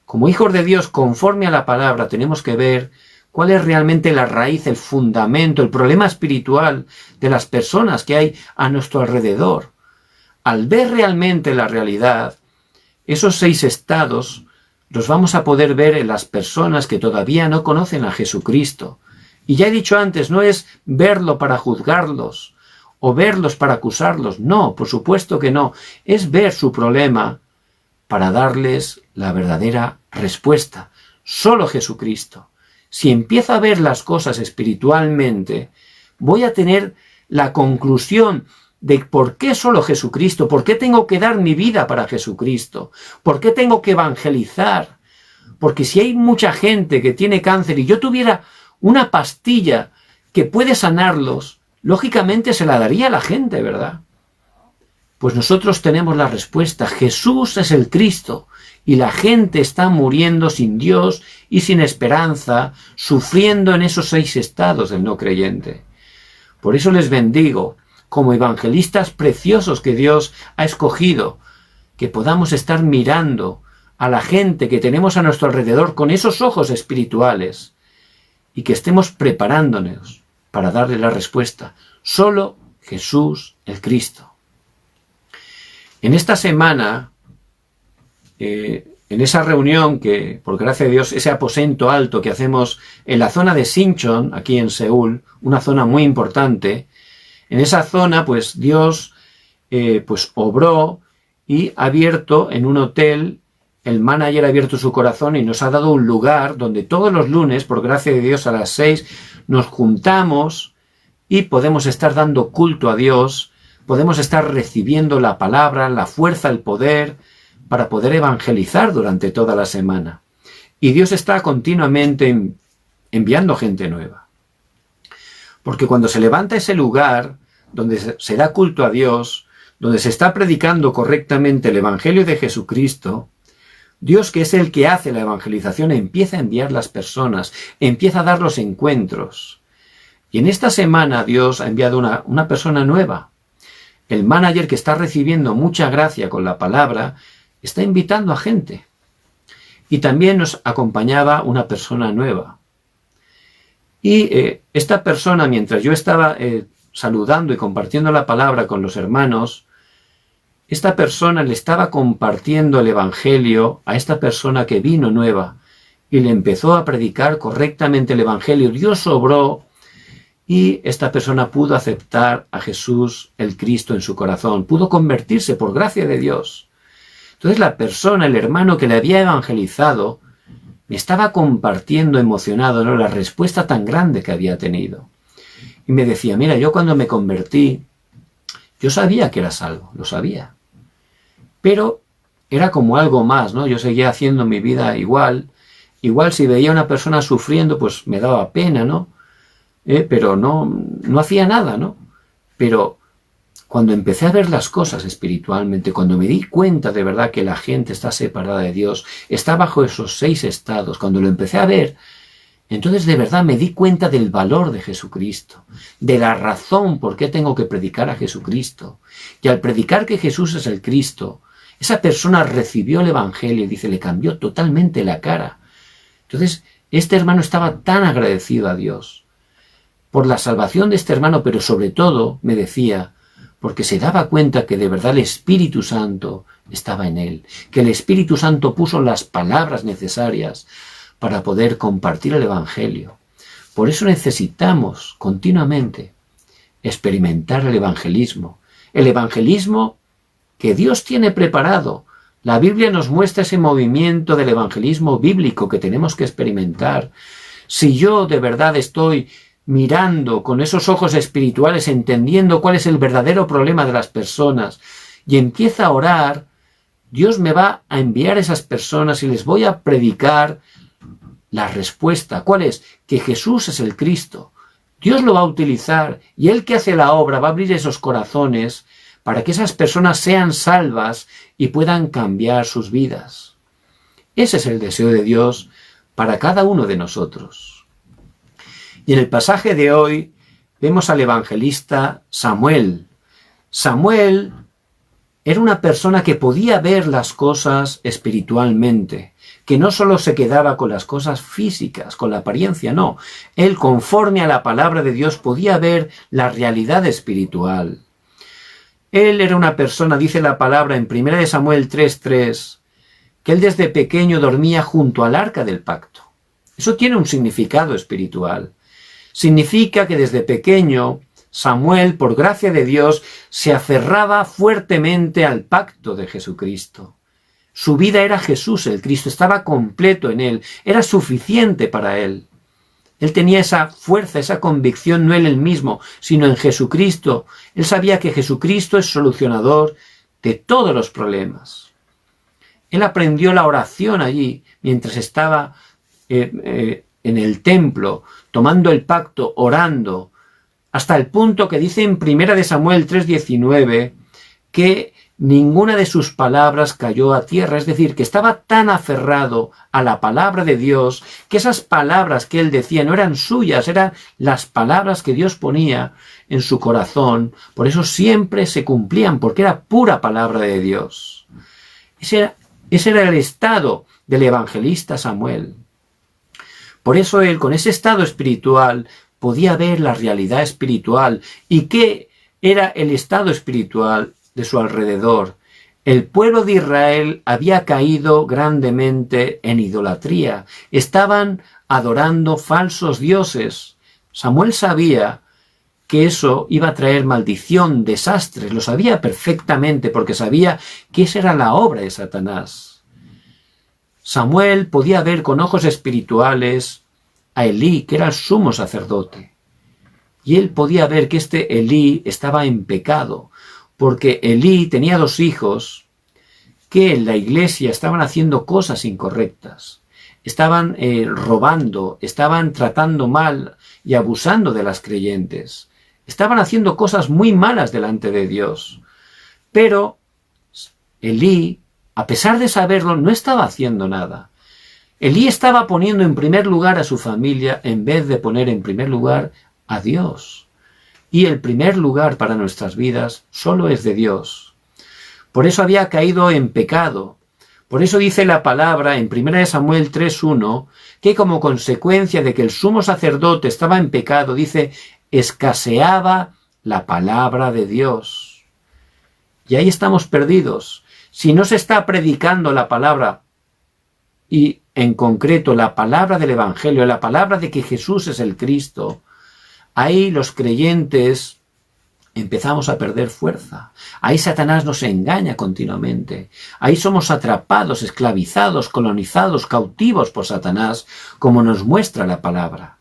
Como hijos de Dios, conforme a la palabra, tenemos que ver cuál es realmente la raíz, el fundamento, el problema espiritual de las personas que hay a nuestro alrededor. Al ver realmente la realidad, esos 6 estados los vamos a poder ver en las personas que todavía no conocen a Jesucristo. Y ya he dicho antes, no es verlo para juzgarlos o verlos para acusarlos. No, por supuesto que no. Es ver su problema para darles la verdadera respuesta. Solo Jesucristo. Si empiezo a ver las cosas espiritualmente, voy a tener la conclusión de por qué solo Jesucristo, por qué tengo que dar mi vida para Jesucristo, por qué tengo que evangelizar. Porque si hay mucha gente que tiene cáncer y yo tuviera una pastilla que puede sanarlos, lógicamente se la daría a la gente, ¿verdad? Pues nosotros tenemos la respuesta. Jesús es el Cristo y la gente está muriendo sin Dios y sin esperanza, sufriendo en esos 6 estados del no creyente. Por eso les bendigo, como evangelistas preciosos que Dios ha escogido, que podamos estar mirando a la gente que tenemos a nuestro alrededor con esos ojos espirituales y que estemos preparándonos para darle la respuesta. Solo Jesús el Cristo. En esta semana, en esa reunión que, por gracia de Dios, ese aposento alto que hacemos en la zona de Sinchon, aquí en Seúl, una zona muy importante, en esa zona, pues Dios pues obró y ha abierto en un hotel, el manager ha abierto su corazón y nos ha dado un lugar donde todos los lunes, por gracia de Dios, a las 6, nos juntamos y podemos estar dando culto a Dios, podemos estar recibiendo la palabra, la fuerza, el poder, para poder evangelizar durante toda la semana. Y Dios está continuamente enviando gente nueva. Porque cuando se levanta ese lugar donde se da culto a Dios, donde se está predicando correctamente el Evangelio de Jesucristo, Dios, que es el que hace la evangelización, empieza a enviar las personas, empieza a dar los encuentros. Y en esta semana Dios ha enviado una persona nueva. El manager, que está recibiendo mucha gracia con la palabra, está invitando a gente. Y también nos acompañaba una persona nueva. Y esta persona, mientras yo estaba saludando y compartiendo la palabra con los hermanos, esta persona le estaba compartiendo el Evangelio a esta persona que vino nueva y le empezó a predicar correctamente el Evangelio. Dios obró y esta persona pudo aceptar a Jesús el Cristo en su corazón, pudo convertirse por gracia de Dios. Entonces la persona, el hermano que le había evangelizado, me estaba compartiendo emocionado, ¿no?, la respuesta tan grande que había tenido. Y me decía, mira, yo cuando me convertí, yo sabía que era salvo, lo sabía. Pero era como algo más, ¿no? Yo seguía haciendo mi vida igual. Igual si veía a una persona sufriendo, pues me daba pena, ¿no? Pero no hacía nada, ¿no? Pero cuando empecé a ver las cosas espiritualmente, cuando me di cuenta de verdad que la gente está separada de Dios, está bajo esos 6 estados, cuando lo empecé a ver, entonces de verdad me di cuenta del valor de Jesucristo, de la razón por qué tengo que predicar a Jesucristo. Y al predicar que Jesús es el Cristo, esa persona recibió el Evangelio y dice, le cambió totalmente la cara. Entonces, este hermano estaba tan agradecido a Dios por la salvación de este hermano, pero sobre todo, me decía, porque se daba cuenta que de verdad el Espíritu Santo estaba en él, que el Espíritu Santo puso las palabras necesarias para poder compartir el Evangelio. Por eso necesitamos continuamente experimentar el evangelismo que Dios tiene preparado. La Biblia nos muestra ese movimiento del evangelismo bíblico que tenemos que experimentar. Si yo de verdad estoy mirando con esos ojos espirituales, entendiendo cuál es el verdadero problema de las personas, y empiezo a orar, Dios me va a enviar a esas personas y les voy a predicar la respuesta. ¿Cuál es? Que Jesús es el Cristo. Dios lo va a utilizar y Él que hace la obra va a abrir esos corazones para que esas personas sean salvas y puedan cambiar sus vidas. Ese es el deseo de Dios para cada uno de nosotros. Y en el pasaje de hoy vemos al evangelista Samuel. Samuel era una persona que podía ver las cosas espiritualmente, que no solo se quedaba con las cosas físicas, con la apariencia, no. Él, conforme a la palabra de Dios, podía ver la realidad espiritual. Él era una persona, dice la palabra en 1 Samuel 3:3, que él desde pequeño dormía junto al arca del pacto. Eso tiene un significado espiritual. Significa que desde pequeño Samuel, por gracia de Dios, se aferraba fuertemente al pacto de Jesucristo. Su vida era Jesús, el Cristo, estaba completo en él, era suficiente para él. Él tenía esa fuerza, esa convicción, no en él mismo, sino en Jesucristo. Él sabía que Jesucristo es solucionador de todos los problemas. Él aprendió la oración allí, mientras estaba en el templo, tomando el pacto, orando, hasta el punto que dice en 1 Samuel 3:19 que ninguna de sus palabras cayó a tierra, es decir, que estaba tan aferrado a la palabra de Dios que esas palabras que él decía no eran suyas, eran las palabras que Dios ponía en su corazón, por eso siempre se cumplían, porque era pura palabra de Dios. Ese era el estado del evangelista Samuel. Por eso él, con ese estado espiritual, podía ver la realidad espiritual. ¿Y qué era el estado espiritual de su alrededor? El pueblo de Israel había caído grandemente en idolatría. Estaban adorando falsos dioses. Samuel sabía que eso iba a traer maldición, desastres. Lo sabía perfectamente porque sabía que esa era la obra de Satanás. Samuel podía ver con ojos espirituales a Elí, que era el sumo sacerdote. Y él podía ver que este Elí estaba en pecado, porque Elí tenía 2 hijos que en la iglesia estaban haciendo cosas incorrectas. estaban robando, estaban tratando mal y abusando de las creyentes. Estaban haciendo cosas muy malas delante de Dios. Pero Elí, a pesar de saberlo, no estaba haciendo nada. Elí estaba poniendo en primer lugar a su familia en vez de poner en primer lugar a Dios. Y el primer lugar para nuestras vidas solo es de Dios. Por eso había caído en pecado. Por eso dice la palabra en 1 Samuel 3:1 que como consecuencia de que el sumo sacerdote estaba en pecado, dice, escaseaba la palabra de Dios. Y ahí estamos perdidos. Si no se está predicando la palabra, y en concreto la palabra del Evangelio, la palabra de que Jesús es el Cristo, ahí los creyentes empezamos a perder fuerza. Ahí Satanás nos engaña continuamente. Ahí somos atrapados, esclavizados, colonizados, cautivos por Satanás, como nos muestra la palabra.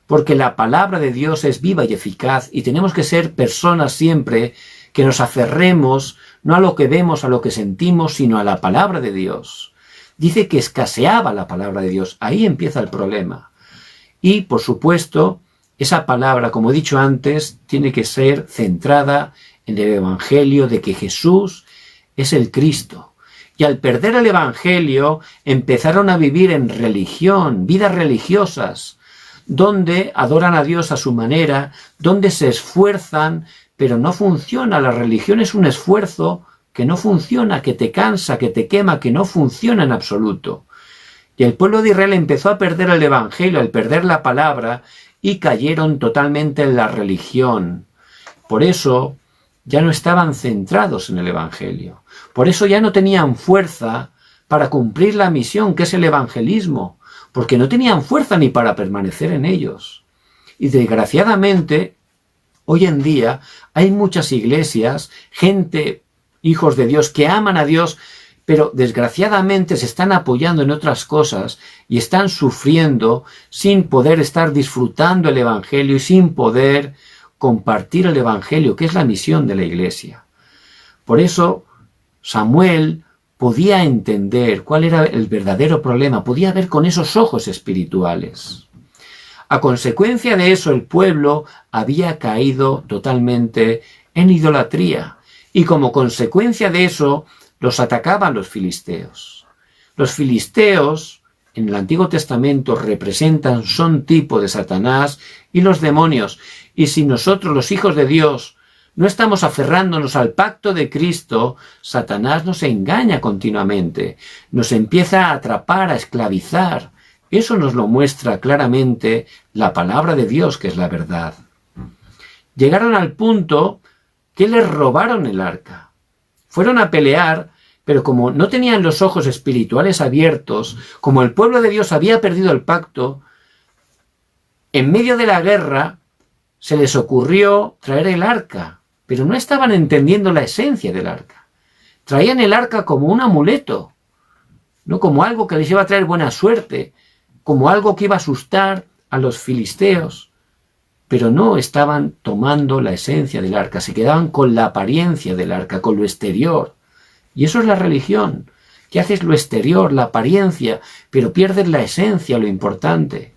Porque la palabra de Dios es viva y eficaz y tenemos que ser personas siempre que nos aferremos no a lo que vemos, a lo que sentimos, sino a la palabra de Dios. Dice que escaseaba la palabra de Dios. Ahí empieza el problema. Y, por supuesto, esa palabra, como he dicho antes, tiene que ser centrada en el Evangelio de que Jesús es el Cristo. Y al perder el Evangelio, empezaron a vivir en religión, vidas religiosas, donde adoran a Dios a su manera, donde se esfuerzan, pero no funciona. La religión es un esfuerzo que no funciona, que te cansa, que te quema, que no funciona en absoluto. Y el pueblo de Israel empezó a perder el Evangelio, al perder la palabra, y cayeron totalmente en la religión. Por eso ya no estaban centrados en el Evangelio. Por eso ya no tenían fuerza para cumplir la misión que es el evangelismo, porque no tenían fuerza ni para permanecer en ellos. Y desgraciadamente, hoy en día hay muchas iglesias, gente, hijos de Dios, que aman a Dios, pero desgraciadamente se están apoyando en otras cosas y están sufriendo sin poder estar disfrutando el Evangelio y sin poder compartir el Evangelio, que es la misión de la iglesia. Por eso Samuel podía entender cuál era el verdadero problema, podía ver con esos ojos espirituales. A consecuencia de eso, el pueblo había caído totalmente en idolatría y como consecuencia de eso, los atacaban los filisteos. Los filisteos, en el Antiguo Testamento, son tipo de Satanás y los demonios. Y si nosotros, los hijos de Dios, no estamos aferrándonos al pacto de Cristo, Satanás nos engaña continuamente, nos empieza a atrapar, a esclavizar. Eso nos lo muestra claramente la palabra de Dios, que es la verdad. Llegaron al punto que les robaron el arca. Fueron a pelear, pero como no tenían los ojos espirituales abiertos, como el pueblo de Dios había perdido el pacto, en medio de la guerra se les ocurrió traer el arca, pero no estaban entendiendo la esencia del arca. Traían el arca como un amuleto, no como algo que les iba a traer buena suerte, como algo que iba a asustar a los filisteos, pero no estaban tomando la esencia del arca, se quedaban con la apariencia del arca, con lo exterior. Y eso es la religión, que haces lo exterior, la apariencia, pero pierdes la esencia, lo importante.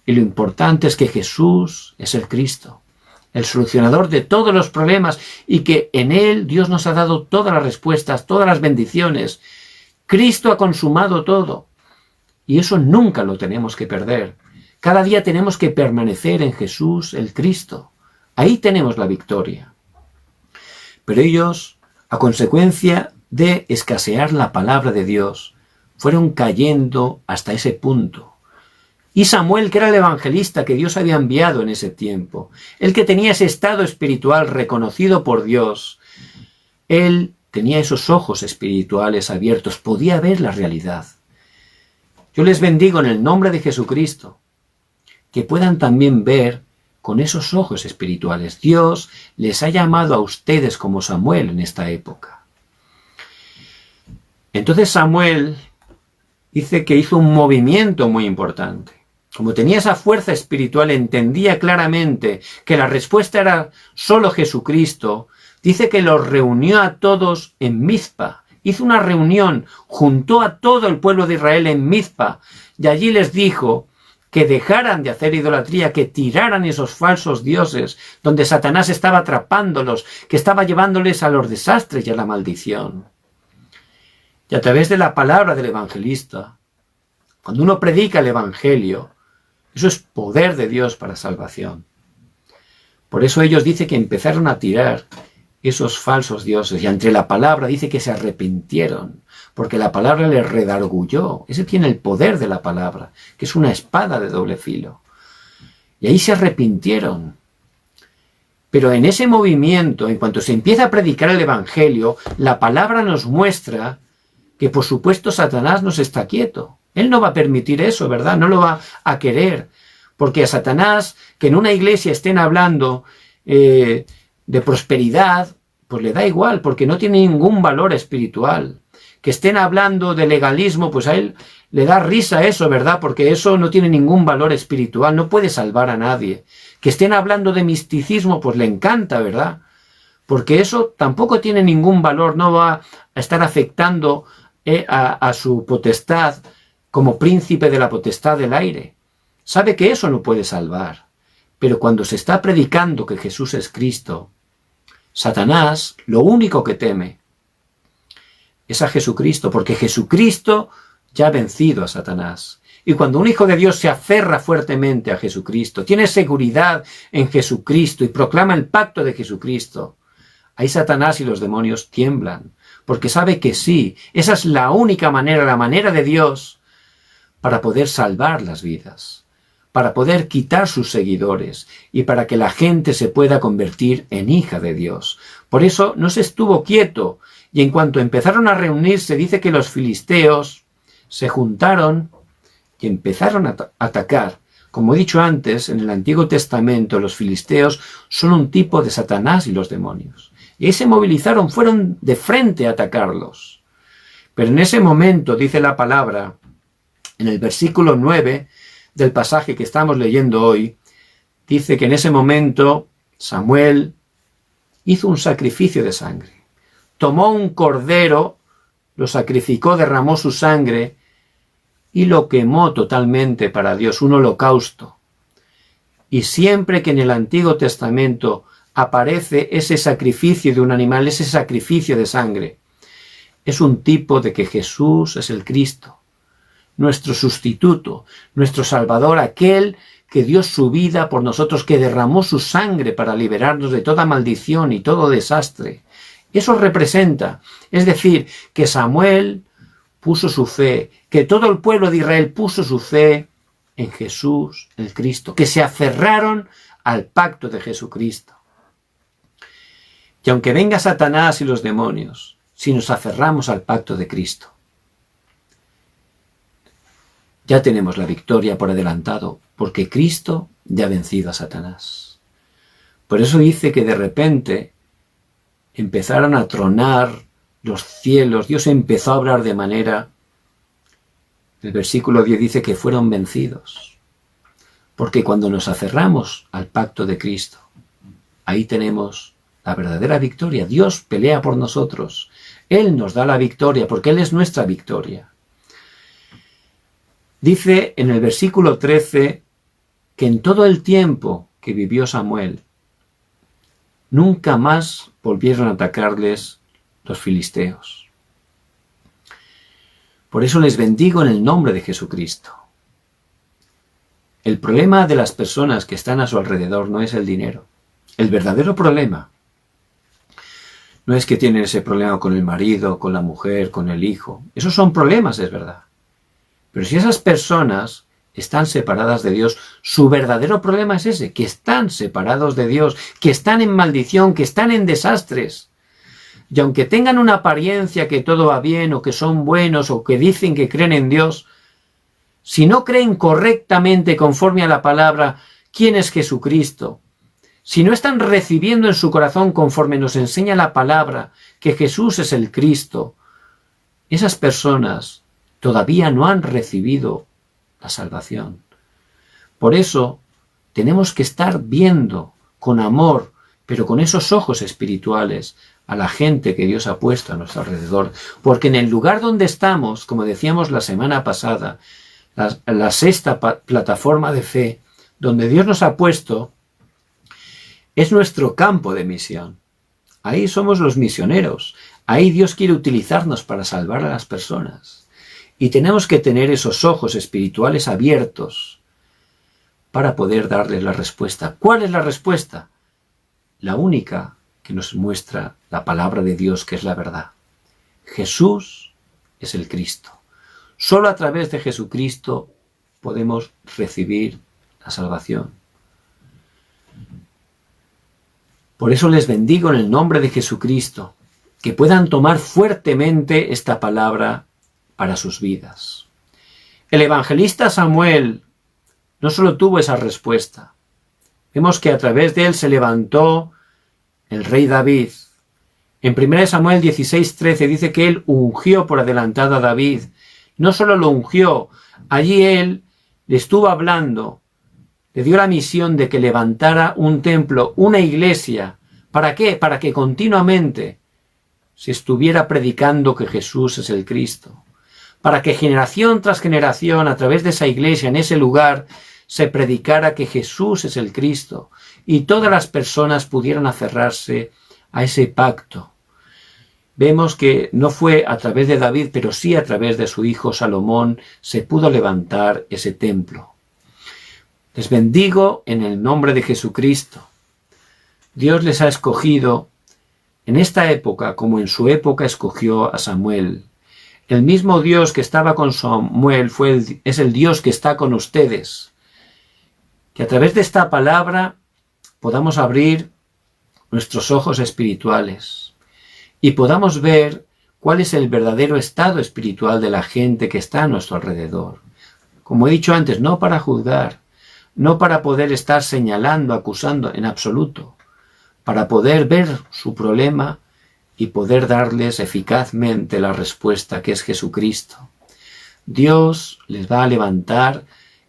Y lo importante es que Jesús es el Cristo, el solucionador de todos los problemas y que en Él Dios nos ha dado todas las respuestas, todas las bendiciones. Cristo ha consumado todo. Y eso nunca lo tenemos que perder. Cada día tenemos que permanecer en Jesús, el Cristo. Ahí tenemos la victoria. Pero ellos, a consecuencia de escasear la palabra de Dios, fueron cayendo hasta ese punto. Y Samuel, que era el evangelista que Dios había enviado en ese tiempo, el que tenía ese estado espiritual reconocido por Dios, él tenía esos ojos espirituales abiertos, podía ver la realidad. Yo les bendigo en el nombre de Jesucristo, que puedan también ver con esos ojos espirituales. Dios les ha llamado a ustedes como Samuel en esta época. Entonces Samuel dice que hizo un movimiento muy importante. Como tenía esa fuerza espiritual, entendía claramente que la respuesta era solo Jesucristo. Dice que los reunió a todos en Mizpa. Hizo una reunión, juntó a todo el pueblo de Israel en Mizpa. y allí les dijo que dejaran de hacer idolatría, que tiraran esos falsos dioses, donde Satanás estaba atrapándolos, que estaba llevándoles a los desastres y a la maldición. Y a través de la palabra del evangelista, cuando uno predica el evangelio, eso es poder de Dios para salvación. Por eso ellos dicen que empezaron a tirar esos falsos dioses, y entre la palabra dice que se arrepintieron, porque la palabra les redargulló. Ese tiene el poder de la palabra, que es una espada de doble filo. Y ahí se arrepintieron. Pero en ese movimiento, en cuanto se empieza a predicar el evangelio, la palabra nos muestra que por supuesto Satanás no está quieto. Él no va a permitir eso, ¿verdad? No lo va a querer. Porque a Satanás, que en una iglesia estén hablando de prosperidad, pues le da igual, porque no tiene ningún valor espiritual. Que estén hablando de legalismo, pues a él le da risa eso, ¿verdad? Porque eso no tiene ningún valor espiritual, no puede salvar a nadie. Que estén hablando de misticismo, pues le encanta, ¿verdad? Porque eso tampoco tiene ningún valor, no va a estar afectando a su potestad como príncipe de la potestad del aire. Sabe que eso no puede salvar. Pero cuando se está predicando que Jesús es Cristo, Satanás lo único que teme es a Jesucristo, porque Jesucristo ya ha vencido a Satanás. Y cuando un hijo de Dios se aferra fuertemente a Jesucristo, tiene seguridad en Jesucristo y proclama el pacto de Jesucristo, ahí Satanás y los demonios tiemblan, porque sabe que sí, esa es la única manera, la manera de Dios para poder salvar las vidas, para poder quitar sus seguidores y para que la gente se pueda convertir en hija de Dios. Por eso no se estuvo quieto, y en cuanto empezaron a reunirse, dice que los filisteos se juntaron y empezaron a atacar. Como he dicho antes, en el Antiguo Testamento los filisteos son un tipo de Satanás y los demonios. Y ahí se movilizaron, fueron de frente a atacarlos. Pero en ese momento, dice la palabra, en el versículo 9 del pasaje que estamos leyendo hoy, dice que en ese momento Samuel hizo un sacrificio de sangre. Tomó un cordero, lo sacrificó, derramó su sangre y lo quemó totalmente para Dios, un holocausto. Y siempre que en el Antiguo Testamento aparece ese sacrificio de un animal, ese sacrificio de sangre, es un tipo de que Jesús es el Cristo, nuestro sustituto, nuestro Salvador, aquel que dio su vida por nosotros, que derramó su sangre para liberarnos de toda maldición y todo desastre. Eso representa, es decir, que Samuel puso su fe, que todo el pueblo de Israel puso su fe en Jesús, el Cristo, que se aferraron al pacto de Jesucristo. Y aunque venga Satanás y los demonios, si nos aferramos al pacto de Cristo, ya tenemos la victoria por adelantado, porque Cristo ya ha vencido a Satanás. Por eso dice que de repente empezaron a tronar los cielos, Dios empezó a obrar de manera, el versículo 10 dice que fueron vencidos. Porque cuando nos aferramos al pacto de Cristo, ahí tenemos la verdadera victoria. Dios pelea por nosotros. Él nos da la victoria porque Él es nuestra victoria. Dice en el versículo 13 que en todo el tiempo que vivió Samuel, nunca más volvieron a atacarles los filisteos. Por eso les bendigo en el nombre de Jesucristo. El problema de las personas que están a su alrededor no es el dinero. El verdadero problema no es que tienen ese problema con el marido, con la mujer, con el hijo. Esos son problemas, es verdad. Pero si esas personas están separadas de Dios, su verdadero problema es ese, que están separados de Dios, que están en maldición, que están en desastres. Y aunque tengan una apariencia que todo va bien, o que son buenos, o que dicen que creen en Dios, si no creen correctamente conforme a la palabra quién es Jesucristo, si no están recibiendo en su corazón conforme nos enseña la palabra que Jesús es el Cristo, esas personas todavía no han recibido la salvación. Por eso tenemos que estar viendo con amor, pero con esos ojos espirituales, a la gente que Dios ha puesto a nuestro alrededor. Porque en el lugar donde estamos, como decíamos la semana pasada, la sexta plataforma de fe, donde Dios nos ha puesto, es nuestro campo de misión. Ahí somos los misioneros. Ahí Dios quiere utilizarnos para salvar a las personas. Y tenemos que tener esos ojos espirituales abiertos para poder darles la respuesta. ¿Cuál es la respuesta? La única que nos muestra la palabra de Dios, que es la verdad. Jesús es el Cristo. Solo a través de Jesucristo podemos recibir la salvación. Por eso les bendigo en el nombre de Jesucristo, que puedan tomar fuertemente esta palabra para sus vidas. El evangelista Samuel no solo tuvo esa respuesta. Vemos que a través de él se levantó el rey David. En 1 Samuel 16:13 dice que él ungió por adelantado a David. No solo lo ungió, allí él le estuvo hablando, le dio la misión de que levantara un templo, una iglesia. ¿Para qué? Para que continuamente se estuviera predicando que Jesús es el Cristo. Para que generación tras generación, a través de esa iglesia, en ese lugar, se predicara que Jesús es el Cristo. Y todas las personas pudieran aferrarse a ese pacto. Vemos que no fue a través de David, pero sí a través de su hijo Salomón, se pudo levantar ese templo. Les bendigo en el nombre de Jesucristo. Dios les ha escogido en esta época como en su época escogió a Samuel. El mismo Dios que estaba con Samuel es el Dios que está con ustedes. Que a través de esta palabra podamos abrir nuestros ojos espirituales y podamos ver cuál es el verdadero estado espiritual de la gente que está a nuestro alrededor. Como he dicho antes, no para juzgar, no para poder estar señalando, acusando en absoluto, para poder ver su problema y poder darles eficazmente la respuesta que es Jesucristo. Dios les va a levantar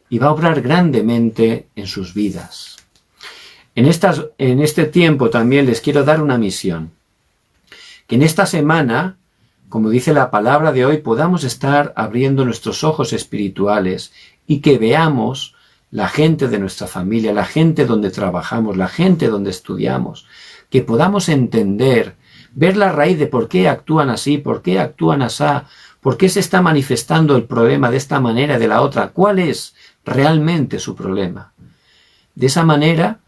y va a obrar grandemente en sus vidas. En este tiempo también les quiero dar una misión. Que en esta semana, como dice la palabra de hoy, podamos estar abriendo nuestros ojos espirituales y que veamos la gente de nuestra familia, la gente donde trabajamos, la gente donde estudiamos, que podamos entender, ver la raíz de por qué actúan así, por qué actúan así, por qué se está manifestando el problema de esta manera, de la otra, cuál es realmente su problema. De esa manera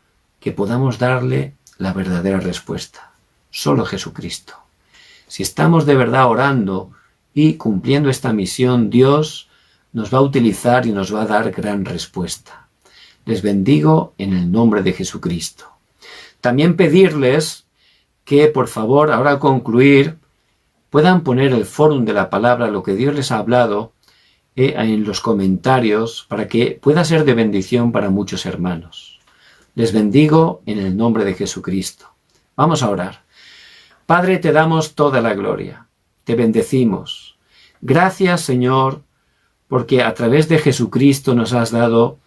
que podamos darle la verdadera respuesta. Solo Jesucristo. Si estamos de verdad orando y cumpliendo esta misión, Dios nos va a utilizar y nos va a dar gran respuesta. Les bendigo en el nombre de Jesucristo. También pedirles que, por favor, ahora al concluir, puedan poner el fórum de la palabra, lo que Dios les ha hablado, en los comentarios, para que pueda ser de bendición para muchos hermanos. Les bendigo en el nombre de Jesucristo. Vamos a orar. Padre, te damos toda la gloria. Te bendecimos. Gracias, Señor, porque a través de Jesucristo nos has dado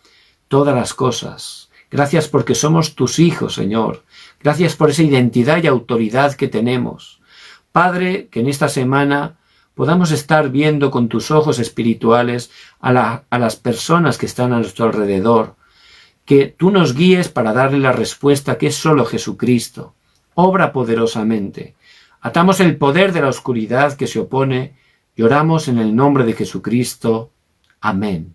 todas las cosas. Gracias porque somos tus hijos, Señor. Gracias por esa identidad y autoridad que tenemos. Padre, que en esta semana podamos estar viendo con tus ojos espirituales a las personas que están a nuestro alrededor. Que tú nos guíes para darle la respuesta que es solo Jesucristo. Obra poderosamente. Atamos el poder de la oscuridad que se opone y oramos en el nombre de Jesucristo. Amén.